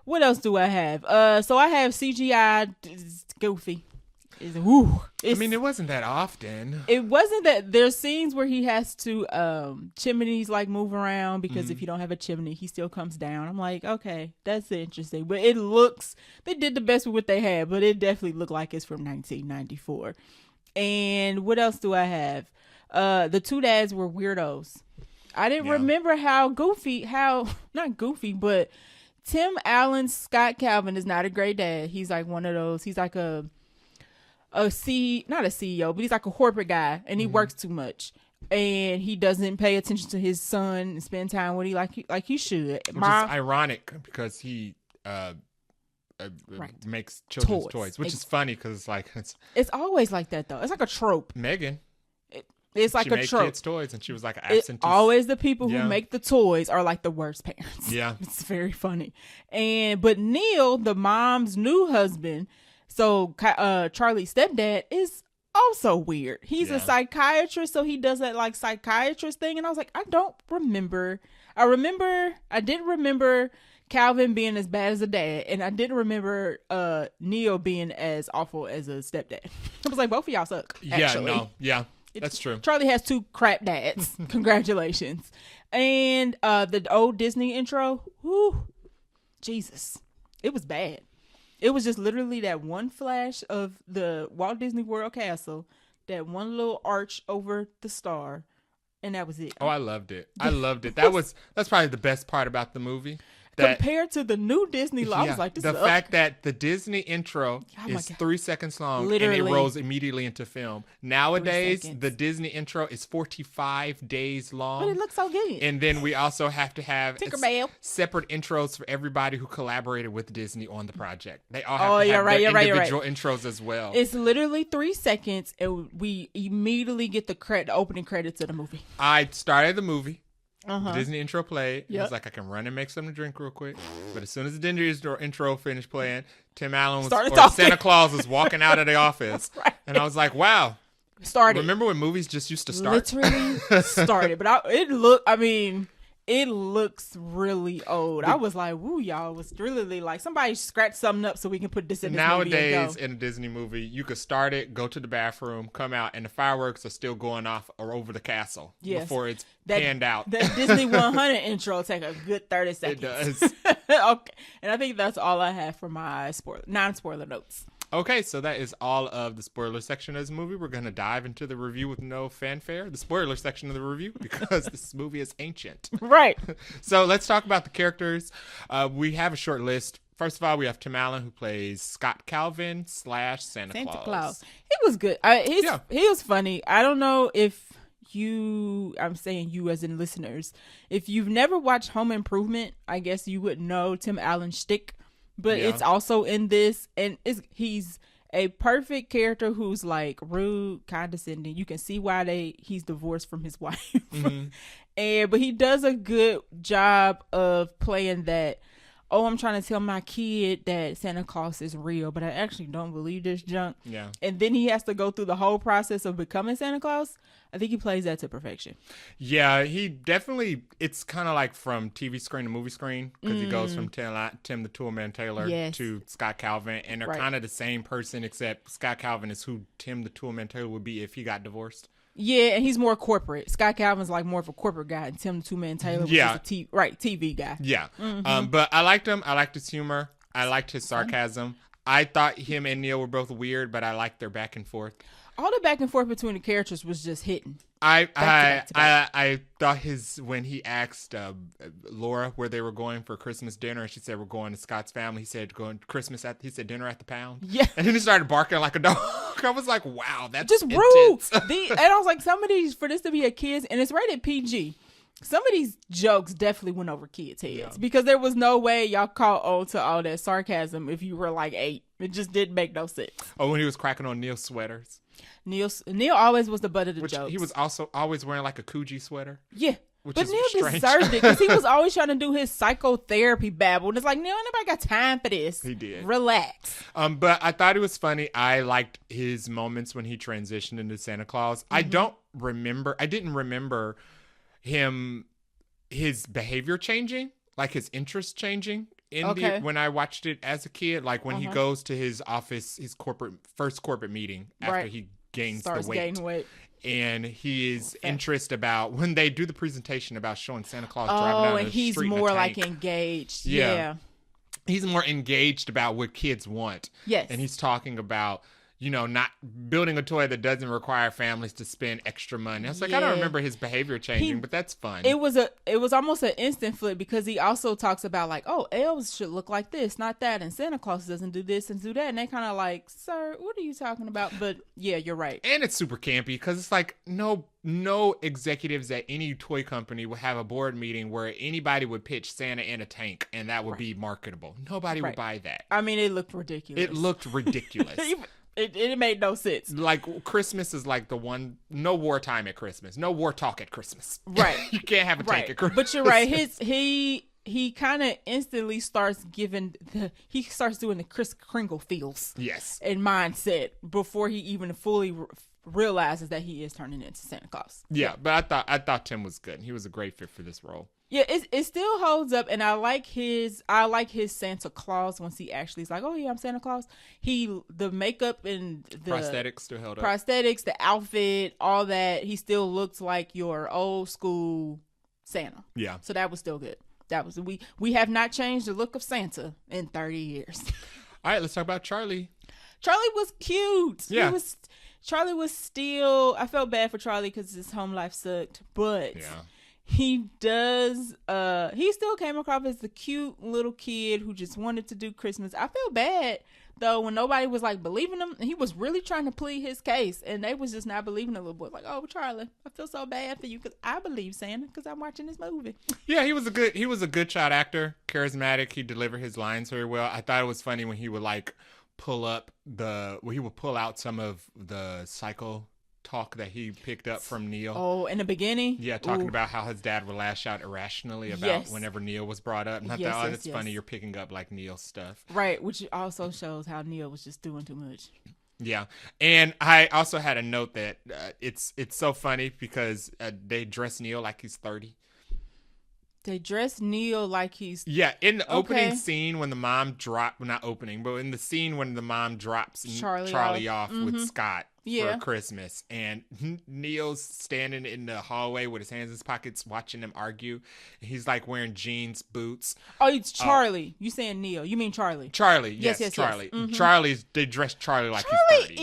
What else do I have? So I have CGI Goofy. I mean, it wasn't that often. It wasn't that. There's scenes where he has to chimneys like move around because if you don't have a chimney, he still comes down. I'm like, okay, that's interesting. But they did the best with what they had, but it definitely looked like it's from 1994. And what else do I have? The two dads were weirdos. I didn't remember not Goofy, but Tim Allen's Scott Calvin is not a great dad. He's like one of those. He's like not a CEO, but he's like a corporate guy, and he works too much, and he doesn't pay attention to his son and spend time with him like he should. Which is ironic because he makes children's toys, which is funny because it's always like that though. It's like a trope. Megan. It's like she a made trope. Kids toys, and she was like an absentee. Always the people who make the toys are like the worst parents. Yeah, it's very funny. But Neil, the mom's new husband, so Charlie's stepdad, is also weird. He's a psychiatrist, so he does that like psychiatrist thing. And I was like, I didn't remember Calvin being as bad as a dad, and I didn't remember Neil being as awful as a stepdad. I was like, both of y'all suck. Actually. That's true. Charlie has 2 crap dads. Congratulations. And the old Disney intro, whew, Jesus, it was bad. It was just literally that one flash of the Walt Disney World Castle, that one little arch over the star, and that was it. Oh, I loved it. That's probably the best part about the movie. Compared to the new Disney, I was like, this the fact that the Disney intro is 3 seconds long, literally, and it rolls immediately into film. Nowadays, the Disney intro is 45 days long. But it looks so good. And then we also have to have separate intros for everybody who collaborated with Disney on the project. They all have to have their individual intros as well. It's literally 3 seconds, and we immediately get the opening credits of the movie. I started the movie. The Disney intro played. I was like, I can run and make something to drink real quick. But as soon as the Disney intro finished playing, Tim Allen Santa Claus was walking out of the office. Right. And I was like, wow. Remember when movies just used to start? Literally started. But it looks really old. I was like, woo, y'all. It was really like somebody scratched something up so we can put this in this movie. Nowadays, in a Disney movie, you could start it, go to the bathroom, come out, and the fireworks are still going off or over the castle before it's panned out. That Disney 100 intro take a good 30 seconds. It does. Okay. And I think that's all I have for my non-spoiler notes. Okay, so that is all of the spoiler section of this movie. We're going to dive into the review with no fanfare, the spoiler section of the review, because this movie is ancient. Right. So let's talk about the characters. We have a short list. First of all, we have Tim Allen, who plays Scott Calvin / Santa Claus. He was good. He was funny. I don't know if I'm saying you as in listeners, if you've never watched Home Improvement, I guess you would know Tim Allen's shtick. But it's also in this, and he's a perfect character who's like rude, condescending. You can see why he's divorced from his wife. But he does a good job of playing that, I'm trying to tell my kid that Santa Claus is real, but I actually don't believe this junk. Yeah. And then he has to go through the whole process of becoming Santa Claus. I think he plays that to perfection. Yeah, he definitely, it's kind of like from TV screen to movie screen, because he goes from Tim the Toolman Taylor to Scott Calvin, and they're kind of the same person, except Scott Calvin is who Tim the Toolman Taylor would be if he got divorced. Yeah, and he's more corporate. Scott Calvin's like more of a corporate guy, and Tim the Two-Man Taylor was just a TV guy. Yeah. But I liked him. I liked his humor. I liked his sarcasm. I thought him and Neil were both weird, but I liked their back and forth. All the back and forth between the characters was just hitting. I thought when he asked Laura where they were going for Christmas dinner, and she said we're going to Scott's family. He said going he said dinner at the Pound. Yeah, and then he started barking like a dog. I was like, wow, that's just intense. rude. And I was like, some of these, for this to be a kids, and it's rated PG. Some of these jokes definitely went over kids' heads because there was no way y'all caught on to all that sarcasm if you were like 8. It just didn't make no sense. Oh, when he was cracking on Neil's sweaters. Neil always was the butt of the jokes. He was also always wearing like a Coogee sweater. Yeah. But Neil deserved it because he was always trying to do his psychotherapy babble. And it's like, Neil, nobody got time for this. He did. Relax. But I thought it was funny. I liked his moments when he transitioned into Santa Claus. I didn't remember his behavior changing, like his interest changing when I watched it as a kid, like when he goes to his office, his first corporate meeting after he starts gaining weight. And his interest about when they do the presentation about showing Santa Claus driving down the street. He's more like engaged. Yeah. He's more engaged about what kids want. Yes. And he's talking about, not building a toy that doesn't require families to spend extra money. I was like, I don't remember his behavior changing, but that's fun. It was almost an instant flip because he also talks about like, oh, elves should look like this, not that, and Santa Claus doesn't do this and do that, and they kind of like, sir, what are you talking about? But yeah, you're right. And it's super campy because it's like no executives at any toy company would have a board meeting where anybody would pitch Santa in a tank and that would be marketable. Nobody would buy that. I mean, it looked ridiculous. It made no sense. Like, Christmas is like the one, no wartime at Christmas. No war talk at Christmas. Right. You can't have a tank at Christmas. But you're right. He kind of instantly starts doing the Kris Kringle feels. Yes. And mindset before he even fully realizes that he is turning into Santa Claus. Yeah, but I thought Tim was good. He was a great fit for this role. Yeah, it still holds up, and I like his Santa Claus once he actually is like, oh yeah, I'm Santa Claus. The makeup and the prosthetics still held up. Prosthetics, the outfit, all that, he still looks like your old school Santa. Yeah. So that was still good. That was we have not changed the look of Santa in 30 years. All right, let's talk about Charlie. Charlie was cute. Yeah. Charlie was still. I felt bad for Charlie because his home life sucked, but he still came across as the cute little kid who just wanted to do Christmas. I feel bad though when nobody was like believing him, and he was really trying to plead his case, and they was just not believing the little boy. Like, oh, Charlie, I feel so bad for you because I believe Santa because I'm watching this movie. Yeah, he was a good child actor, charismatic. He delivered his lines very well. I thought it was funny when he would like pull out some of the psycho talk that he picked up from Neil. Oh, in the beginning? Yeah, talking about how his dad would lash out irrationally about whenever Neil was brought up. And I thought, that's funny, you're picking up like Neil's stuff. Right, which also shows how Neil was just doing too much. Yeah, and I also had a note that it's so funny because they dress Neil like he's 30. They dress Neil like he's... Yeah, in the opening scene when the mom not opening, but in the scene when the mom drops Charlie off with Scott for Christmas, and Neil's standing in the hallway with his hands in his pockets watching them argue, and he's like wearing jeans, boots. Oh, it's Charlie. You saying Neil. You mean Charlie. Charlie, yes, Charlie. Yes. Mm-hmm. They dress Charlie like he's 30.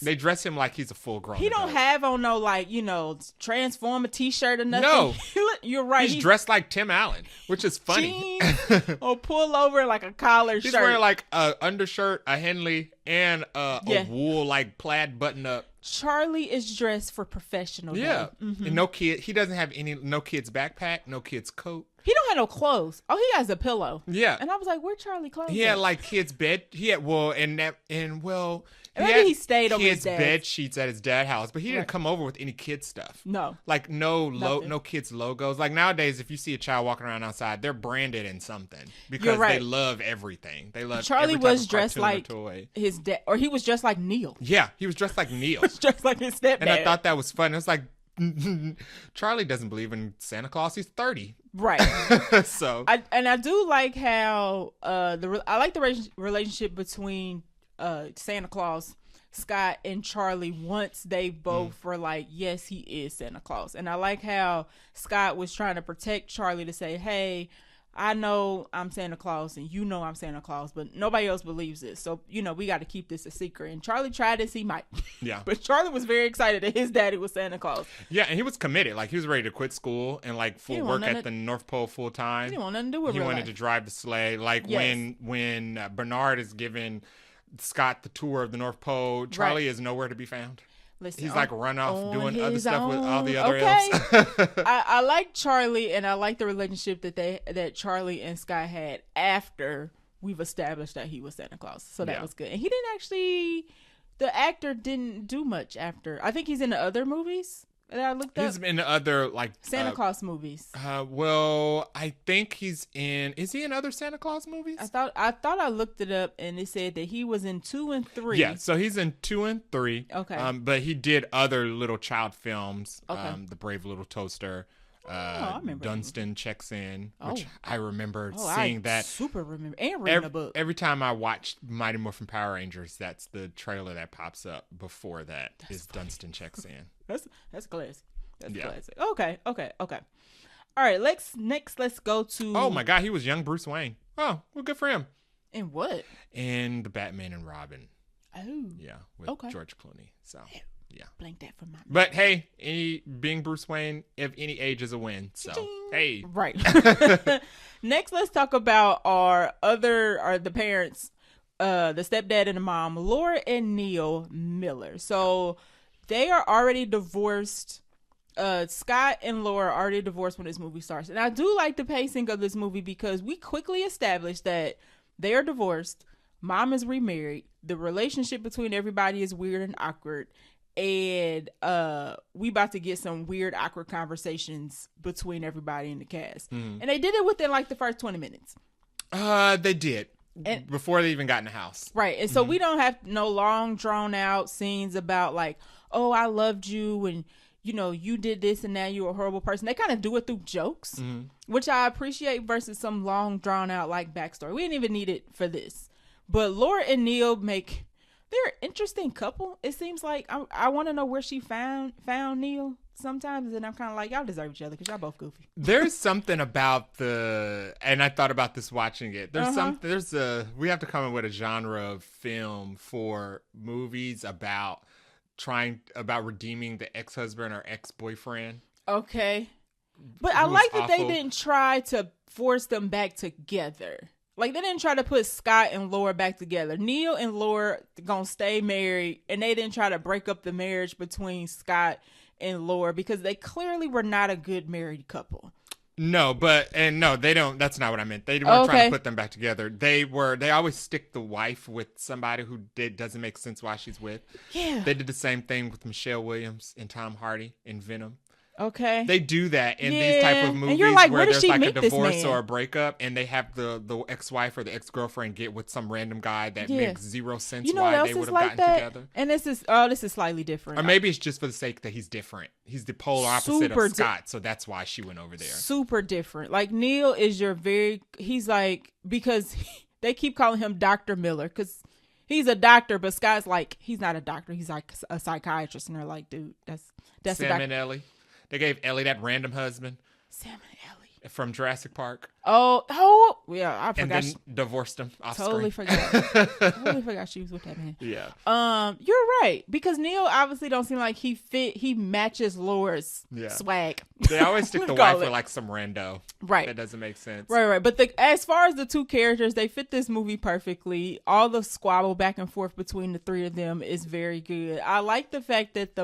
They dress him like he's a full grown adult. Don't have on no like, Transformer t-shirt or nothing. No. You're right. He's dressed like Tim Allen, which is funny. Jeans, or pull over like a collar shirt. He's wearing like a undershirt, a Henley, and a wool like plaid button up. Charlie is dressed for professional. Yeah. Mm-hmm. And no kid. He doesn't have no kid's backpack, no kid's coat. He don't have no clothes. Oh, he has a pillow. Yeah. And I was like, where Charlie clothes? He had like kids' bed. He had maybe he stayed over his dad's bed sheets at his dad's house, but he didn't come over with any kid stuff. No. Like no kids logos. Like nowadays, if you see a child walking around outside, they're branded in something because they love everything. They love Charlie every type was of dressed like toy. His dad, or he was dressed like Neil. Yeah, he was dressed like Neil. He was dressed like his stepdad. And I thought that was fun. It was like Charlie doesn't believe in Santa Claus. He's 30. Right. So I do like how I like the relationship between Santa Claus, Scott, and Charlie once they both were like, yes, he is Santa Claus. And I like how Scott was trying to protect Charlie to say, hey, I know I'm Santa Claus and you know I'm Santa Claus, but nobody else believes it. So, we got to keep this a secret. And Charlie tried as he might. Yeah. But Charlie was very excited that his daddy was Santa Claus. Yeah, and he was committed. Like, he was ready to quit school and, like, full work at the North Pole full time. He didn't want nothing to do with He real wanted life. to drive the sleigh. Like, Yes. when Bernard is giving Scott the tour of the North Pole, Charlie is nowhere to be found. Listen, He's like run off doing other his stuff with all the other okay. elves. I like Charlie, and I like the relationship that Charlie and Scott had after we've established that he was Santa Claus. So that was good. And he didn't actually, the actor didn't do much after. I think he's in the other movies that I looked up. He's in the other like Santa Claus movies. Well, I think he's in. Is he in other Santa Claus movies? I thought I looked it up and it said that he was in 2 and 3. Yeah, so he's in 2 and 3. Okay. But he did other little child films. Okay. The Brave Little Toaster. I remember Dunstan Checks In, which I remember I seeing that. Super remember and reading a book. Every time I watched Mighty Morphin Power Rangers, that's the trailer that pops up before that. Is Dunstan Checks In. That's classic. That's classic. Okay. All right, let's go to. Oh my God, he was young Bruce Wayne. Oh, well, good for him. And what? And the Batman and Robin. Oh. Yeah, with George Clooney. So, yeah. Blank that from my. But hey, being Bruce Wayne, if any age is a win. So, hey. Right. Next, let's talk about the parents, the stepdad and the mom, Laura and Neil Miller. So they are already divorced. Scott and Laura are already divorced when this movie starts. And I do like the pacing of this movie because we quickly established that they are divorced. Mom is remarried. The relationship between everybody is weird and awkward. And we about to get some weird, awkward conversations between everybody in the cast. And they did it within like the first 20 minutes. They did. And, before they even got in the house. Right. And so we don't have no long, drawn out scenes about like, oh, I loved you and, you did this and now you're a horrible person. They kind of do it through jokes, which I appreciate versus some long, drawn out like backstory. We didn't even need it for this. But Laura and Neil they're an interesting couple. It seems like I want to know where she found Neil sometimes, and I'm kind of like, y'all deserve each other because y'all both goofy. There's something about and I thought about this watching it. We have to come up with a genre of film for movies about redeeming the ex-husband or ex-boyfriend. Okay. But I like that they didn't try to force them back together. Like, they didn't try to put Scott and Laura back together. Neil and Laura gonna stay married, and they didn't try to break up the marriage between Scott and Laura because they clearly were not a good married couple. No, they don't. That's not what I meant. They weren't trying to put them back together. They always stick the wife with somebody who doesn't make sense why she's with. Yeah. They did the same thing with Michelle Williams and Tom Hardy in Venom. Okay. They do that in these type of movies and you're like, where there's like a meet divorce or a breakup, and they have the ex-wife or the ex-girlfriend get with some random guy that makes zero sense why they would have gotten together. And this is slightly different. Or maybe it's just for the sake that he's different. He's the polar opposite of Scott, so that's why she went over there. Super different. Like, Neil is he's like, because they keep calling him Dr. Miller because he's a doctor, but Scott's like, he's not a doctor. He's like a psychiatrist. And they're like, dude, that's Sam and Ellie. They gave Ellie that random husband. Sam and Ellie. From Jurassic Park. Oh, yeah, I forgot. And then divorced him off totally screen. Totally forgot she was with that man. Yeah. You're right. Because Neil obviously don't seem like he matches Laura's swag. They always stick the wife with like some rando. Right. That doesn't make sense. Right. But as far as the two characters, they fit this movie perfectly. All the squabble back and forth between the three of them is very good. I like the fact that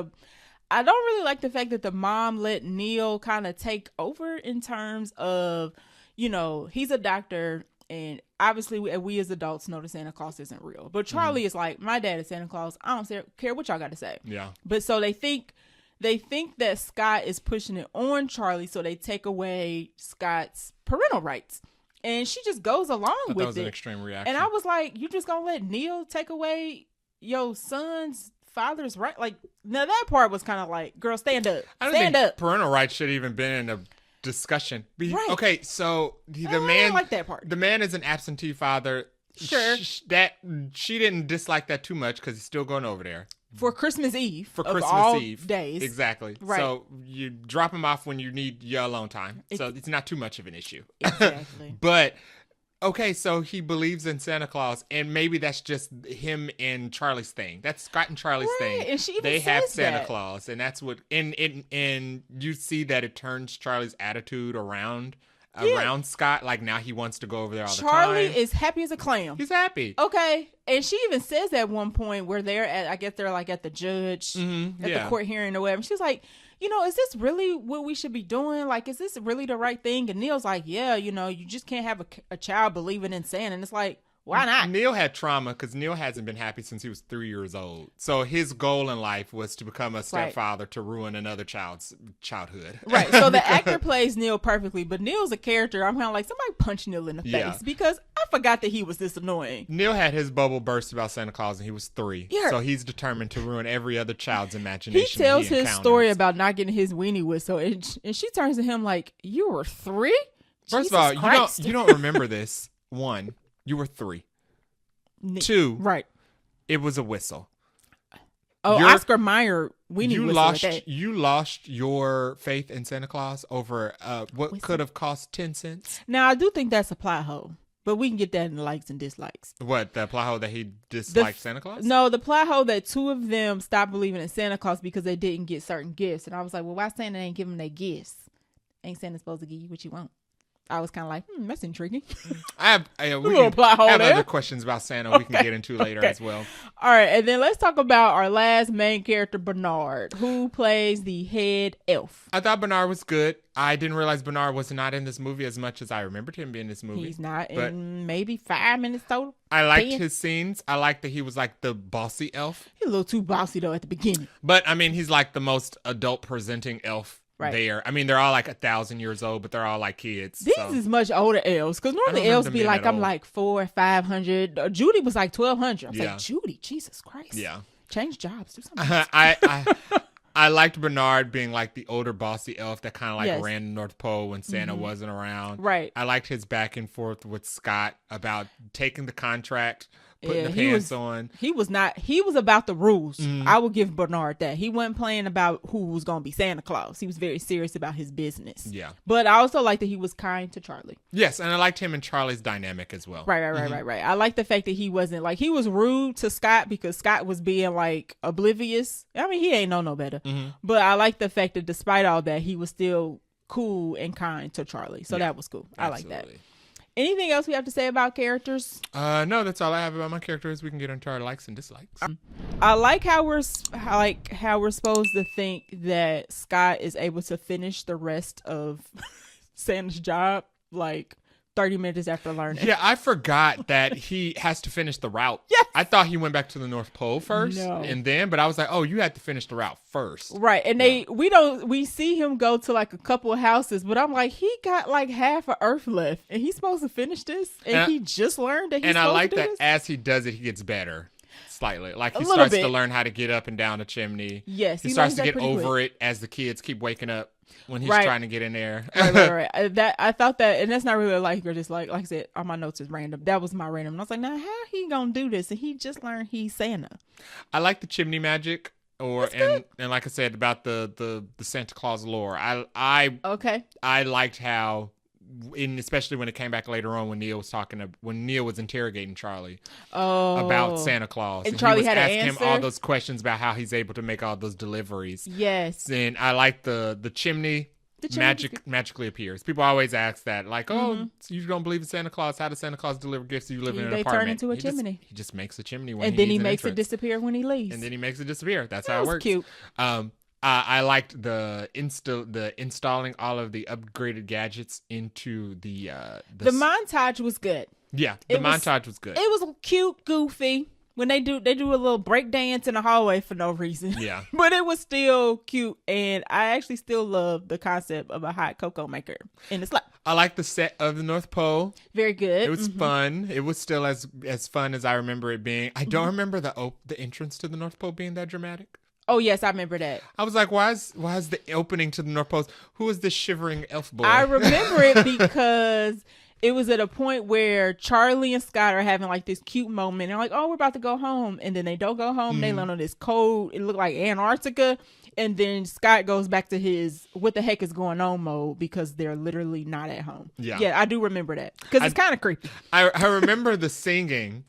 I don't really like the fact that the mom let Neil kind of take over in terms of, he's a doctor and obviously we as adults know that Santa Claus isn't real. But Charlie is like, my dad is Santa Claus. I don't care what y'all got to say. Yeah. But so they think that Scott is pushing it on Charlie, so they take away Scott's parental rights. And she just goes along with it. That was an extreme reaction. And I was like, you just gonna let Neil take away your son's father's right? Like, now that part was kind of like, girl, stand up. I don't think parental rights should even been in a discussion. Right. Okay, so the man, I don't like that part. The man is an absentee father. Sure. She didn't dislike that too much because he's still going over there. for Christmas Eve. For of Christmas all Eve. days. Exactly. Right. So you drop him off when you need your alone time. So it's not too much of an issue. Exactly. But, okay, so he believes in Santa Claus, and maybe that's just him and Charlie's thing. That's Scott and Charlie's thing. And she even they have says Santa that. Claus, and that's what, and you see that it turns Charlie's attitude around Scott. Like, now he wants to go over there all the time. Charlie is happy as a clam. He's happy. Okay. And she even says at one point where I guess they're like at the judge, at the court hearing or whatever. She's like, is this really what we should be doing? Like, is this really the right thing? And Neil's like, yeah, you just can't have a child believing in Santa. And it's like, why not? Neil had trauma because Neil hasn't been happy since he was 3 years old. So his goal in life was to become a stepfather to ruin another child's childhood. Right. So the actor plays Neil perfectly, but Neil's a character. I'm kind of like, somebody punch Neil in the face because I forgot that he was this annoying. Neil had his bubble burst about Santa Claus and he was 3. Yeah. So he's determined to ruin every other child's imagination. He tells his story about not getting his weenie whistle, and she turns to him like, you were 3? First of all, you don't remember this. 1, you were 3. 2, right? It was a whistle. Oh, Oscar Mayer weenie whistle. You lost your faith in Santa Claus over what could have cost 10 cents. Now, I do think that's a plot hole, but we can get that in the likes and dislikes. What, the plot hole that he disliked Santa Claus? No, the plot hole that 2 of them stopped believing in Santa Claus because they didn't get certain gifts, and I was like, well, why Santa ain't giving them their gifts? Ain't Santa supposed to give you what you want? I was kind of like, that's intriguing. I have other questions about Santa we can get into later as well. All right, and then let's talk about our last main character, Bernard, who plays the head elf. I thought Bernard was good. I didn't realize Bernard was not in this movie as much as I remembered him being in this movie. He's not in maybe 5 minutes total. I liked his scenes. I liked that he was like the bossy elf. He's a little too bossy, though, at the beginning. But, I mean, he's like the most adult-presenting elf. Right. There. I mean, they're all like 1,000 years old, but they're all like kids. These is much older elves. Because normally elves be like, I'm like 400 or 500. Judy was like 1,200. I was like, Judy, Jesus Christ. Yeah. Change jobs. Do something. I liked Bernard being like the older bossy elf that kind of like ran the North Pole when Santa wasn't around. Right. I liked his back and forth with Scott about taking the contract, putting the pants on. He was about the rules. I will give Bernard that. He wasn't playing about who was going to be Santa Claus. He was very serious about his business. Yeah. But I also like that he was kind to Charlie. Yes, and I liked him and Charlie's dynamic as well. Right. I like the fact that he wasn't like, he was rude to Scott because Scott was being like oblivious. I mean, he ain't know no better. But I like the fact that despite all that, he was still cool and kind to Charlie. So that was cool. I like that. Anything else we have to say about characters? No, that's all I have about my characters. We can get into our likes and dislikes. I like how we're supposed to think that Scott is able to finish the rest of Santa's job like 30 minutes after learning. Yeah, I forgot that he has to finish the route. Yes. I thought he went back to the North Pole first and then, but I was like, oh, you had to finish the route first. Right. And we see him go to like a couple of houses, but I'm like, he got like half of Earth left and he's supposed to finish this and he just learned that he's supposed to do this. And I like that as he does it, he gets better. Slightly. Like he starts to learn how to get up and down a chimney. Yes. He starts to get over it as the kids keep waking up when he's trying to get in there. Right. I thought that, and that's not really like or just like I said, all my notes is random. That was my random. And I was like, now how he gonna do this? And he just learned he's Santa. I like the chimney magic. And like I said about the Santa Claus lore. I liked how, especially when it came back later on when Neil was interrogating Charlie about Santa Claus, and Charlie had to asking answer him all those questions about how he's able to make all those deliveries. Yes, and I like the chimney. Magically appears. People always ask that, like, oh, you don't believe in Santa Claus? How does Santa Claus deliver gifts? You live in an apartment. They turn into a chimney. He just makes a chimney when and then he makes it disappear when he leaves. And then he makes it disappear. That's how it works. Cute. I liked the installing all of the upgraded gadgets into the montage was good. Yeah, montage was good. It was cute, goofy. When they do a little break dance in the hallway for no reason. Yeah. But it was still cute, and I actually still love the concept of a hot cocoa maker in the slab. I like the set of the North Pole. Very good. It was fun. It was still as fun as I remember it being. I don't remember the entrance to the North Pole being that dramatic. Oh yes, I remember that. I was like, why is the opening to the North Pole? Who is this shivering elf boy? I remember it because it was at a point where Charlie and Scott are having like this cute moment. They're like, oh, we're about to go home. And then they don't go home. They land on this cold, it looked like Antarctica. And then Scott goes back to his what the heck is going on mode because they're literally not at home. Yeah, I do remember that because it's kind of creepy. I remember the singing.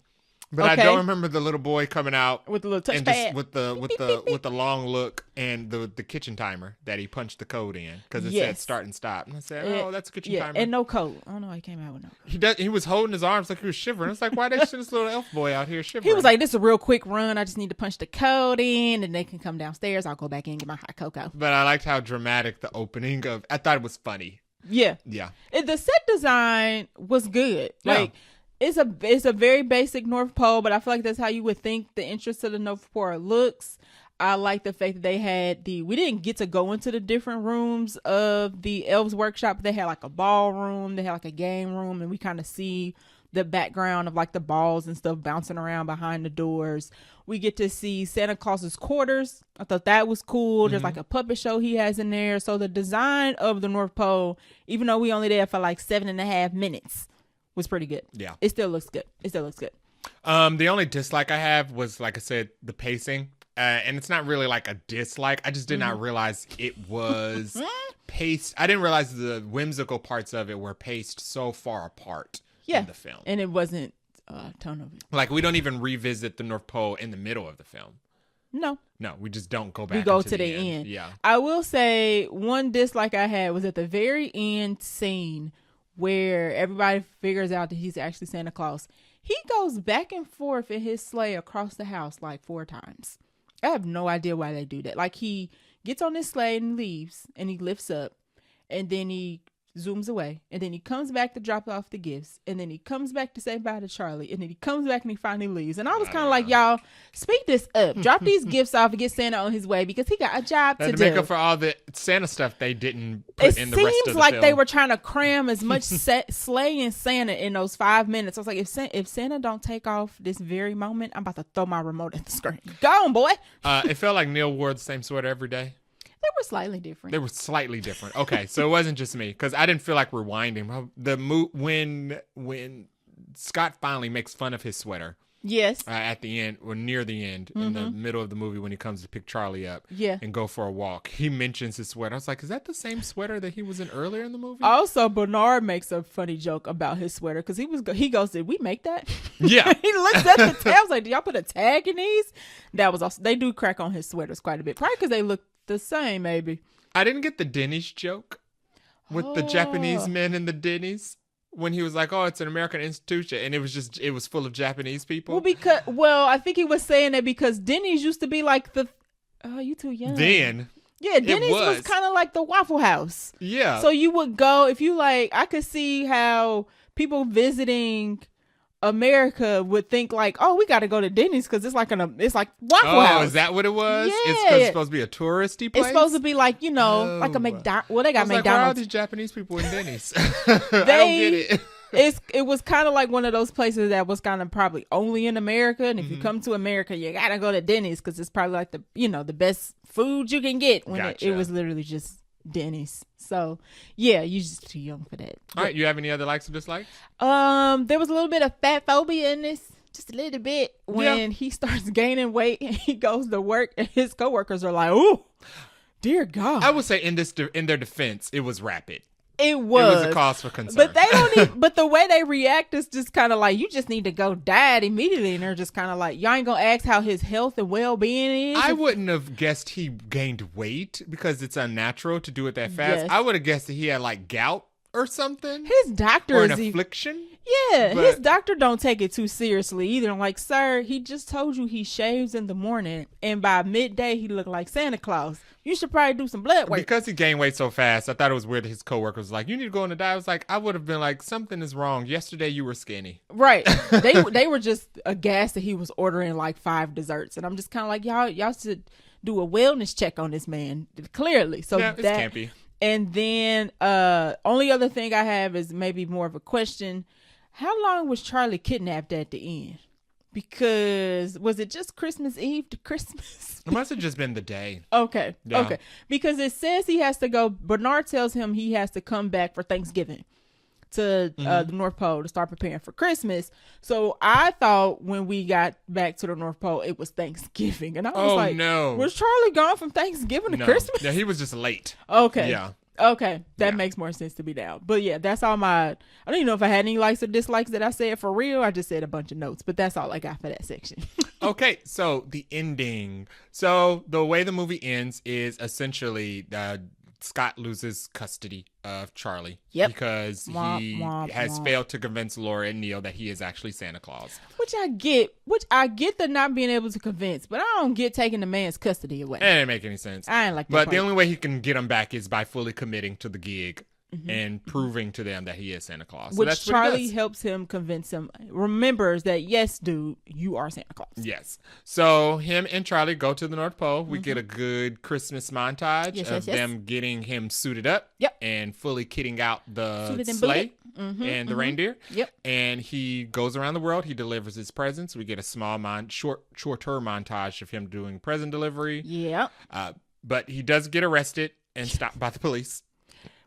But I don't remember the little boy coming out with the little touchpad, with the long look and the kitchen timer that he punched the code in because it said start and stop. And I said, "Oh, that's a kitchen timer." And no code. I don't know why he came out with no code. He was holding his arms like he was shivering. It's like, why they send this little elf boy out here shivering? He was like, "This is a real quick run. I just need to punch the code in, and they can come downstairs. I'll go back in and get my hot cocoa." But I liked how dramatic the opening of. I thought it was funny. Yeah. The set design was good. Like. It's a very basic North Pole, but I feel like that's how you would think the entrance to the North Pole looks. I like the fact that they had we didn't get to go into the different rooms of the elves workshop. But they had like a ballroom, they had like a game room, and we kind of see the background of like the balls and stuff bouncing around behind the doors. We get to see Santa Claus's quarters. I thought that was cool. There's like a puppet show he has in there. So the design of the North Pole, even though we only there for like 7.5 minutes, was pretty good. Yeah. It still looks good. The only dislike I have was, like I said, the pacing. And it's not really like a dislike. I just did not realize it was paced. I didn't realize the whimsical parts of it were paced so far apart in the film. And it wasn't tone of it. Like, we don't even revisit the North Pole in the middle of the film. No, we just don't go back. We go to the end. Yeah. I will say one dislike I had was at the very end scene where everybody figures out that he's actually Santa Claus. He goes back and forth in his sleigh across the house like 4 times. I have no idea why they do that. Like, he gets on his sleigh and leaves, and he lifts up, and then he zooms away, and then he comes back to drop off the gifts, and then he comes back to say bye to Charlie, and then he comes back and he finally leaves. And I was kind of like, y'all, speed this up. Drop these gifts off and get Santa on his way because he got a job to do. To make up for all the Santa stuff they didn't put in the rest of the film. It seems like they were trying to cram as much sleigh and Santa in those 5 minutes. I was like, if Santa don't take off this very moment, I'm about to throw my remote at the screen. Go on, boy. It felt like Neil wore the same sweater every day. They were slightly different. Okay, so it wasn't just me because I didn't feel like rewinding. When Scott finally makes fun of his sweater. Yes. At the end or near the end, in the middle of the movie when he comes to pick Charlie up. And go for a walk, he mentions his sweater. I was like, is that the same sweater that he was in earlier in the movie? Also, Bernard makes a funny joke about his sweater because he goes, did we make that? Yeah. He looks at the tag. I was like, did y'all put a tag in these? That was also, they do crack on his sweaters quite a bit. Probably because they look the same, maybe. I didn't get the Denny's joke with the Japanese men in the Denny's when he was like, "Oh, it's an American institution," and it was full of Japanese people. Well, I think he was saying that because Denny's used to be like the. Oh, you too young. Then. Yeah, Denny's was kind of like the Waffle House. Yeah. So you would go if you like. I could see how people visiting America would think like, oh, we got to go to Denny's because it's like Waffle House. Oh, is that what it was? Yeah. It's because it's supposed to be a touristy place? It's supposed to be like, like a McDonald's. Well, they got McDonald's. Like, why are all these Japanese people in Denny's? I don't get it. It was kind of like one of those places that was kind of probably only in America. And if you come to America, you got to go to Denny's because it's probably like the best food you can get when it was literally just Denny's. So yeah, you're just too young for that. All right, you have any other likes or dislikes? There was a little bit of fat phobia in this, just a little bit, when he starts gaining weight and he goes to work and his coworkers are like, "Oh, dear God." I would say in their defense, it was rapid. It was a cause for concern. But they don't but the way they react is just kind of like, you just need to go diet immediately. And they're just kind of like, y'all ain't gonna ask how his health and well-being is. I wouldn't have guessed he gained weight because it's unnatural to do it that fast. Yes. I would have guessed that he had like gout or something. His doctor or an affliction. Yeah, his doctor don't take it too seriously either. I'm like, sir, he just told you he shaves in the morning and by midday he looked like Santa Claus. You should probably do some blood work. Because he gained weight so fast, I thought it was weird that his coworker was like, you need to go on a diet. I was like, I would have been like, something is wrong. Yesterday you were skinny. Right. They were just aghast that he was ordering like 5 desserts. And I'm just kind of like, y'all should do a wellness check on this man. Clearly. So yeah, it's campy. And then only other thing I have is maybe more of a question. How long was Charlie kidnapped at the end? Because was it just Christmas Eve to Christmas? It must have just been the day. Okay. Yeah. Okay. Because it says he has to go. Bernard tells him he has to come back for Thanksgiving. to the North Pole to start preparing for Christmas. So I thought when we got back to the North Pole, it was Thanksgiving. And I was like, no. Was Charlie gone from Thanksgiving to Christmas? Yeah, he was just late. Okay. Yeah. Okay. That makes more sense to be down. But yeah, that's all I don't even know if I had any likes or dislikes that I said for real. I just said a bunch of notes, but that's all I got for that section. Okay, so the ending. So the way the movie ends is essentially Scott loses custody of Charlie because he has failed to convince Laura and Neil that he is actually Santa Claus. Which I get the not being able to convince, but I don't get taking the man's custody away. It didn't make any sense. I ain't like that. But part. the only way he can get him back is by fully committing to the gig. And proving to them that he is Santa Claus. Which so that's Charlie helps him convince him, remembers that, yes, dude, you are Santa Claus. Yes. So him and Charlie go to the North Pole. We get a good Christmas montage of them getting him suited up and fully kitting out the sleigh and the reindeer. Yep. And he goes around the world. He delivers his presents. We get a small shorter montage of him doing present delivery. Yeah. But he does get arrested and stopped by the police.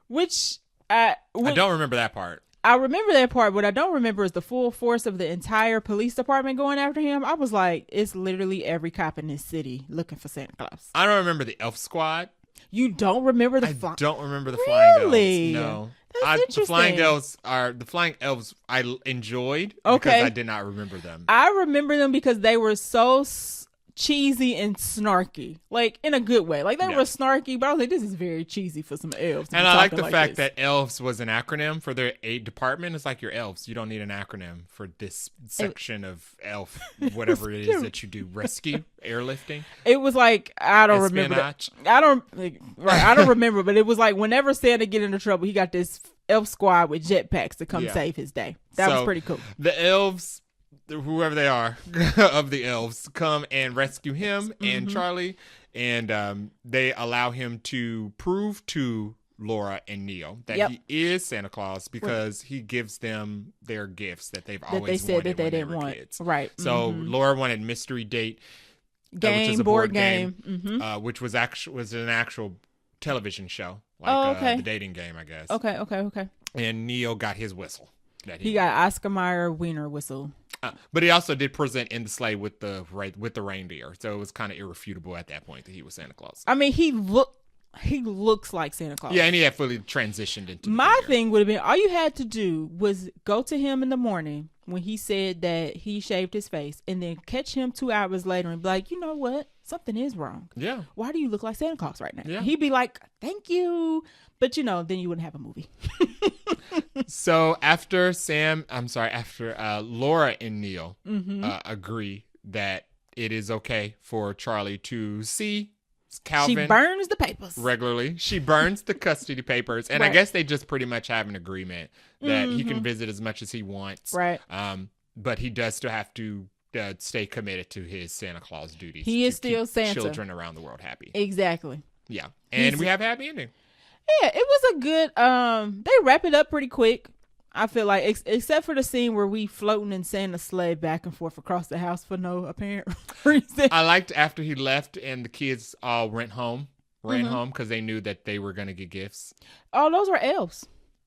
Which I don't remember that part. I remember that part. What I don't remember is the full force of the entire police department going after him. I was like, it's literally every cop in this city looking for Santa Claus. I don't remember the elf squad. You don't remember the I don't remember the flying elves. No. That's interesting. The flying elves I enjoyed because I did not remember them. I remember them because they were so cheesy and snarky, like in a good way. Like they were snarky, but I was like, this is very cheesy for some elves. And I like the fact that elves was an acronym for their aid department. It's like you're elves. You don't need an acronym for this section of elf, whatever it is that you do. Rescue, airlifting. It was like, I don't remember. I don't remember, but it was like whenever Santa get into trouble, he got this elf squad with jetpacks to come save his day. That was pretty cool. The elves, whoever they are of the elves, come and rescue him and Charlie, and they allow him to prove to Laura and Neil that he is Santa Claus because he gives them their gifts that they've always wanted that they didn't want. Kids. Right. So Laura wanted mystery date game, which is a board game, which was an actual television show, like the dating game, I guess. Okay. And Neil got his whistle. He got Oscar Mayer wiener whistle. But he also did present in the sleigh with the reindeer, so it was kind of irrefutable at that point that he was Santa Claus. I mean, he looks like Santa Claus. Yeah, and he had fully transitioned into. My thing would have been all you had to do was go to him in the morning when he said that he shaved his face, and then catch him 2 hours later and be like, you know what, something is wrong. Yeah. Why do you look like Santa Claus right now? Yeah. He'd be like, thank you, but then you wouldn't have a movie. So after Laura and Neil agree that it is okay for Charlie to see Calvin. She burns the papers regularly. She burns the custody papers, and I guess they just pretty much have an agreement that he can visit as much as he wants. Right. But he does still have to stay committed to his Santa Claus duties. He is still Santa. Children around the world happy. Exactly. Yeah, and we have a happy ending. Yeah, it was a good. They wrap it up pretty quick. I feel like, except for the scene where we floating in Santa's sleigh back and forth across the house for no apparent reason. I liked after he left and the kids all ran home because they knew that they were going to get gifts. Oh, those were elves.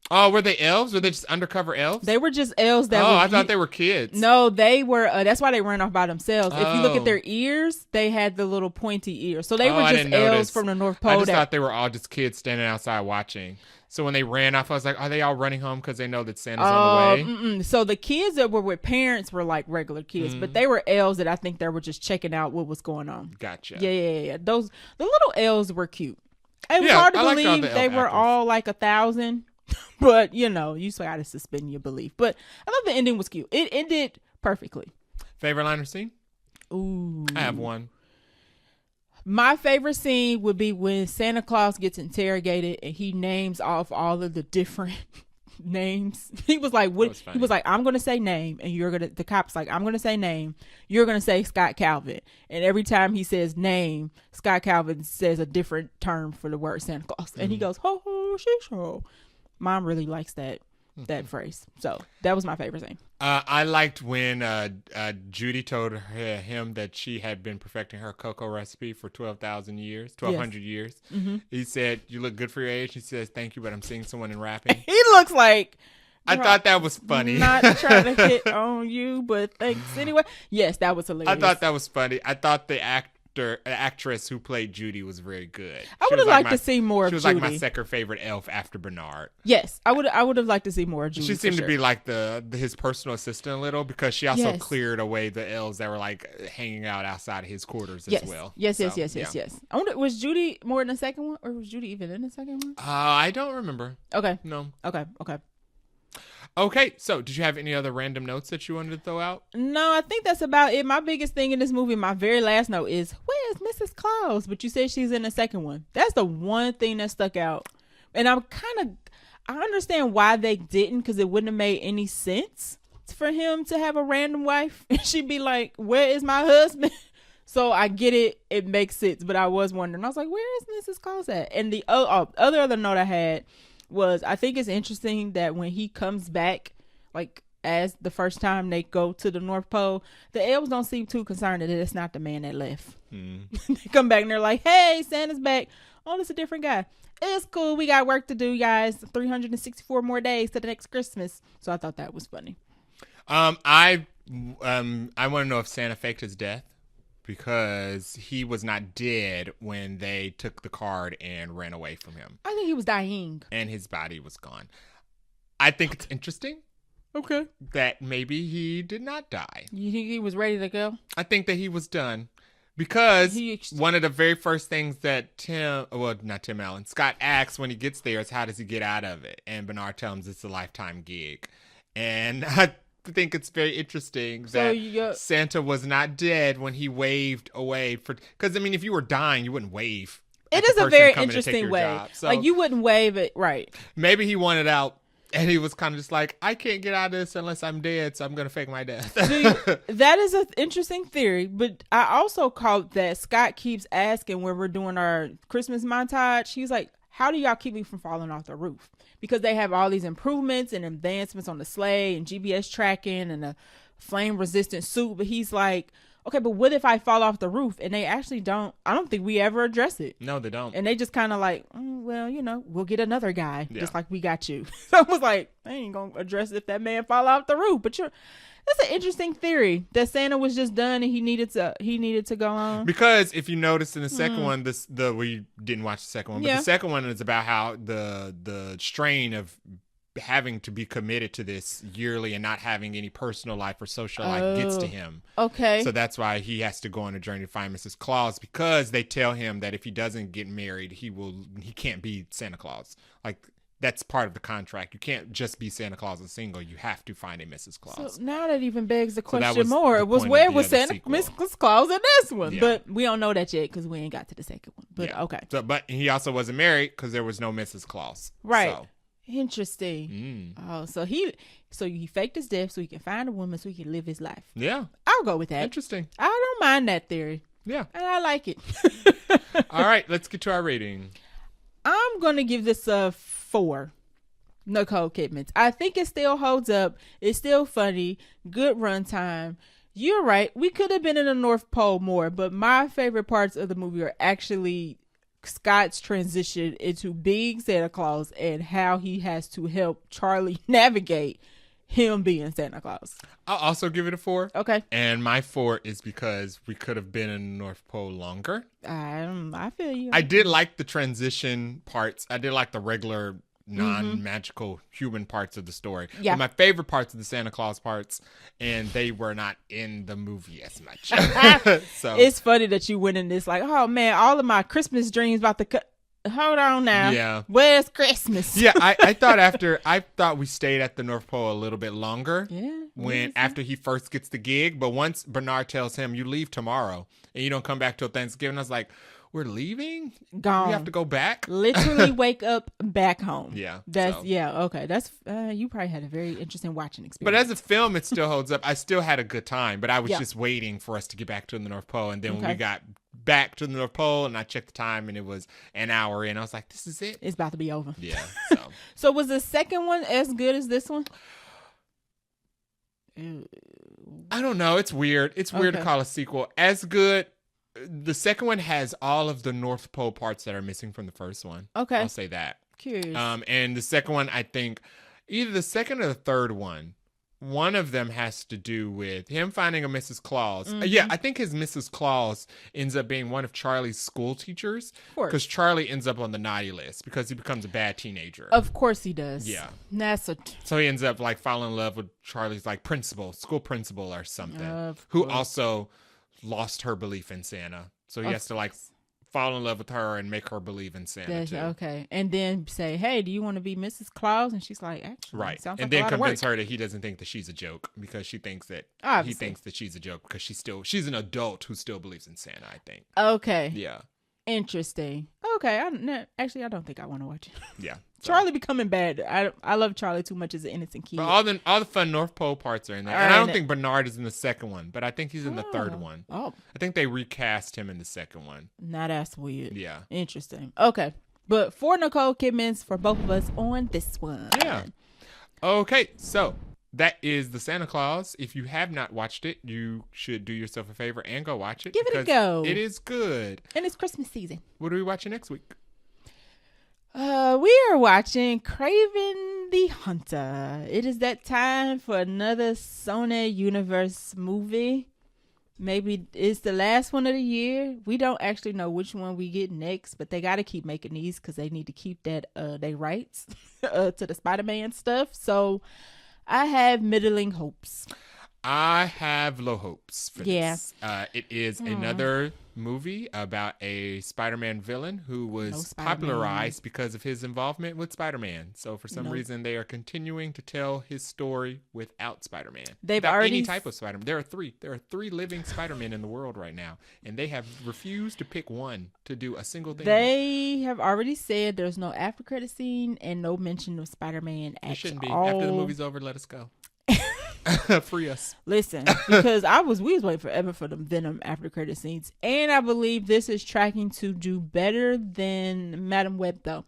Oh, were they elves? Were they just undercover elves? They were just elves. I thought they were kids. No, they were. That's why they ran off by themselves. If you look at their ears, they had the little pointy ears. So they were just elves from the North Pole. I just thought they were all just kids standing outside watching. So when they ran off, I was like, are they all running home because they know that Santa's on the way? So the kids that were with parents were like regular kids, but they were elves that I think they were just checking out what was going on. Gotcha. Yeah. The little elves were cute. It was hard to believe they were all like 1,000. But, you gotta suspend your belief. But I thought the ending was cute. It ended perfectly. Favorite line or scene? Ooh. I have one. My favorite scene would be when Santa Claus gets interrogated and he names off all of the different names. He was like, I'm going to say name, and the cop's like, I'm going to say name. You're going to say Scott Calvin. And every time he says name, Scott Calvin says a different term for the word Santa Claus. And he goes, ho, ho, sheesh, ho. Mom really likes that phrase. So that was my favorite thing. I liked when Judy told him that she had been perfecting her cocoa recipe for 1,200 years. Mm-hmm. He said, you look good for your age. He says, thank you, but I'm seeing someone in rapping. He looks like I thought that was funny. Not trying to hit on you, but thanks anyway. Yes, that was hilarious. I thought that was funny. I thought the actress who played Judy was very good. I would have liked to see more of Judy. She was like my second favorite elf after Bernard. Yes, I would have liked to see more of Judy. She seemed to be like his personal assistant a little, because she also cleared away the elves that were like hanging out outside of his quarters as well. Yes. I wonder, was Judy more in the second one, or was Judy even in the second one? I don't remember. Okay. No. Okay. So did you have any other random notes that you wanted to throw out? No, I think that's about it. My biggest thing in this movie, my very last note is, where's Mrs. Claus? But you said she's in the second one. That's the one thing that stuck out. And I understand why they didn't, because it wouldn't have made any sense for him to have a random wife. And she'd be like, where is my husband? So I get it. It makes sense. But I was wondering. I was like, where is Mrs. Claus at? And the other note I had was, I think it's interesting that when he comes back, like as the first time they go to the North Pole, the elves don't seem too concerned that it's not the man that left. They come back and they're like, hey, Santa's back. Oh, it's a different guy. It's cool. We got work to do, guys. 364 more days to the next Christmas. So I thought that was funny. I want to know if Santa faked his death, because he was not dead when they took the card and ran away from him. I think he was dying. And his body was gone. I think it's interesting. Okay. That maybe he did not die. You think he was ready to go? I think that he was done. Because one of the very first things that Scott asks when he gets there is, how does he get out of it? And Bernard tells him it's a lifetime gig. And I think it's very interesting that Santa was not dead when he waved away because I mean, if you were dying, you wouldn't wave. It is a very interesting way. So like, you wouldn't wave it, right? Maybe he wanted out, and he was kind of just like, I can't get out of this unless I'm dead, so I'm gonna fake my death. That is an interesting theory, but I also caught that Scott keeps asking when we're doing our Christmas montage. He's like, how do y'all keep me from falling off the roof? Because they have all these improvements and advancements on the sleigh and GPS tracking and a flame resistant suit. But he's like, okay, but what if I fall off the roof? And they actually I don't think we ever address it. No, they don't. And they just kind of like, well, we'll get another guy just like we got you. So I was like, I ain't going to address if that man fall off the roof. But that's an interesting theory that Santa was just done and he needed to go on. Because if you notice in the second one, we didn't watch the second one, but the second one is about how the strain of having to be committed to this yearly and not having any personal life or social life gets to him. Okay. So that's why he has to go on a journey to find Mrs. Claus, because they tell him that if he doesn't get married, he can't be Santa Claus. Like, that's part of the contract. You can't just be Santa Claus and single. You have to find a Mrs. Claus. So now that even begs the question more. It was, where was Mrs. Claus in this one? Yeah. But we don't know that yet because we ain't got to the second one. But okay. So, but he also wasn't married because there was no Mrs. Claus. Right. So. Interesting. Oh, so he faked his death so he can find a woman so he can live his life. Yeah. I'll go with that. Interesting. I don't mind that theory. Yeah. And I like it. All right, let's get to our rating. I'm going to give this a 4. Nicole Kidman's. I think it still holds up. It's still funny. Good runtime. You're right. We could have been in the North Pole more, but my favorite parts of the movie are actually Scott's transition into being Santa Claus and how he has to help Charlie navigate him being Santa Claus. I'll also give it a 4. Okay. And my 4 is because we could have been in the North Pole longer. I feel you. I did like the transition parts. I did like the regular non-magical human parts of the story. Yeah. But my favorite parts are the Santa Claus parts, and they were not in the movie as much. So it's funny that you went in this like, oh man, all of my Christmas dreams about to hold on now. Yeah. Where's Christmas? Yeah, I thought we stayed at the North Pole a little bit longer. Yeah. After he first gets the gig, but once Bernard tells him, you leave tomorrow and you don't come back till Thanksgiving, I was like, we're leaving? Gone. We have to go back? Literally wake up back home. Yeah. Okay. That's you probably had a very interesting watching experience. But as a film, it still holds up. I still had a good time, but I was just waiting for us to get back to the North Pole. And then when we got back to the North Pole and I checked the time and it was an hour in, I was like, this is it? It's about to be over. Yeah. So was the second one as good as this one? I don't know. It's weird. It's weird to call a sequel as good. The second one has all of the North Pole parts that are missing from the first one. Okay. I'll say that. Curious. And the second one, I think, Either the second or the third one. One of them has to do with him finding a Mrs. Claus. Yeah, I think his Mrs. Claus ends up being one of Charlie's school teachers. Because Charlie ends up on the naughty list because he becomes a bad teenager. Of course he does. Yeah. So he ends up like falling in love with Charlie's like school principal or something. Who also lost her belief in Santa. So he has to like fall in love with her and make her believe in Santa too. Okay. And then say, hey, do you want to be Mrs. Claus? And she's like, actually, right. Sounds and like then convince her that he doesn't think that she's a joke because she thinks that he thinks that she's a joke because she's an adult who still believes in Santa, I think. Okay. Yeah. Interesting. Okay. I don't think I want to watch it. Yeah. Charlie becoming bad. I love Charlie too much as an innocent kid. But all the fun North Pole parts are in there. And I don't think Bernard is in the second one, but I think he's in the third one. Oh. I think they recast him in the second one. Now that's weird. Yeah. Interesting. Okay. But 4 Nicole Kidmans for both of us on this one. Yeah. Okay. So that is the Santa Claus. If you have not watched it, you should do yourself a favor and go watch it. Give it a go. It is good. And it's Christmas season. What are we watching next week? We are watching Kraven the Hunter. It is that time for another Sony Universe movie. Maybe it's the last one of the year. We don't actually know which one we get next, but they got to keep making these because they need to keep that they rights to the Spider-Man stuff. So I have middling hopes. I have low hopes for this. It is another movie about a Spider-Man villain who was popularized because of his involvement with Spider-Man. So for some reason, they are continuing to tell his story without Spider-Man. They've without already any type of Spider-Man. There are three living Spider-Men in the world right now, and they have refused to pick one to do a single thing. They have already said there's no after credit scene and no mention of Spider-Man at all. It shouldn't be. After the movie's over, let us go. Free us. Listen, because we was waiting forever for them Venom after credit scenes, and I believe this is tracking to do better than Madam Web though,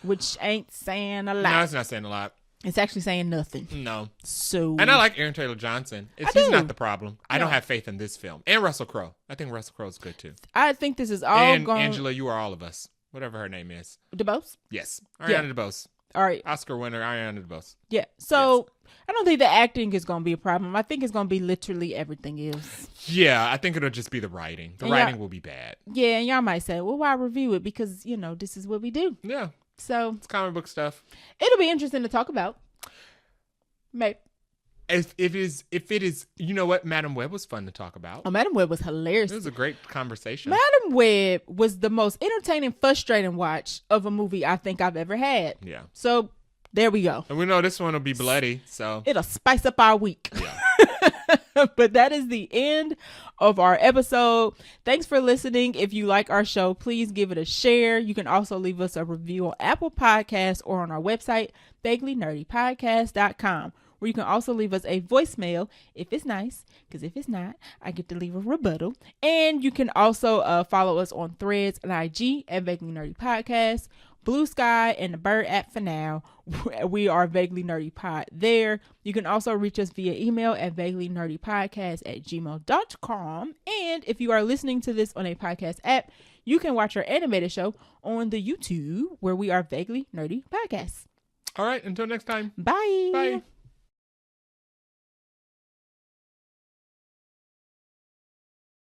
which ain't saying a lot. No, it's not saying a lot. It's actually saying nothing. No. So, and I like Aaron Taylor Johnson. He's not the problem. I don't have faith in this film. And Russell Crowe. I think Russell Crowe's good too. I think this is all and Angela, You Are All of Us, whatever her name is. DeBose. Yes, Ariana DeBose. All right. Oscar winner Ariana DeBose. Yeah. So I don't think the acting is going to be a problem. I think it's going to be literally everything else. Yeah, I think it'll just be the writing. The writing will be bad. Yeah, and y'all might say, well, why review it? Because, this is what we do. Yeah. So it's comic book stuff. It'll be interesting to talk about. Maybe. If it is, you know what? Madam Web was fun to talk about. Oh, Madam Web was hilarious. It was a great conversation. Madam Web was the most entertaining, frustrating watch of a movie I think I've ever had. Yeah. So there we go. And we know this one will be bloody, so it'll spice up our week. Yeah. But that is the end of our episode. Thanks for listening. If you like our show, please give it a share. You can also leave us a review on Apple Podcasts or on our website, vaguelynerdypodcast.com. Where you can also leave us a voicemail if it's nice, because if it's not, I get to leave a rebuttal. And you can also follow us on Threads and IG at Vaguely Nerdy Podcast, Blue Sky, and the Bird app for now. We are Vaguely Nerdy Pod there. You can also reach us via email at vaguelynerdypodcast@gmail.com. And if you are listening to this on a podcast app, you can watch our animated show on the YouTube, where we are Vaguely Nerdy Podcast. All right, until next time. Bye. Bye.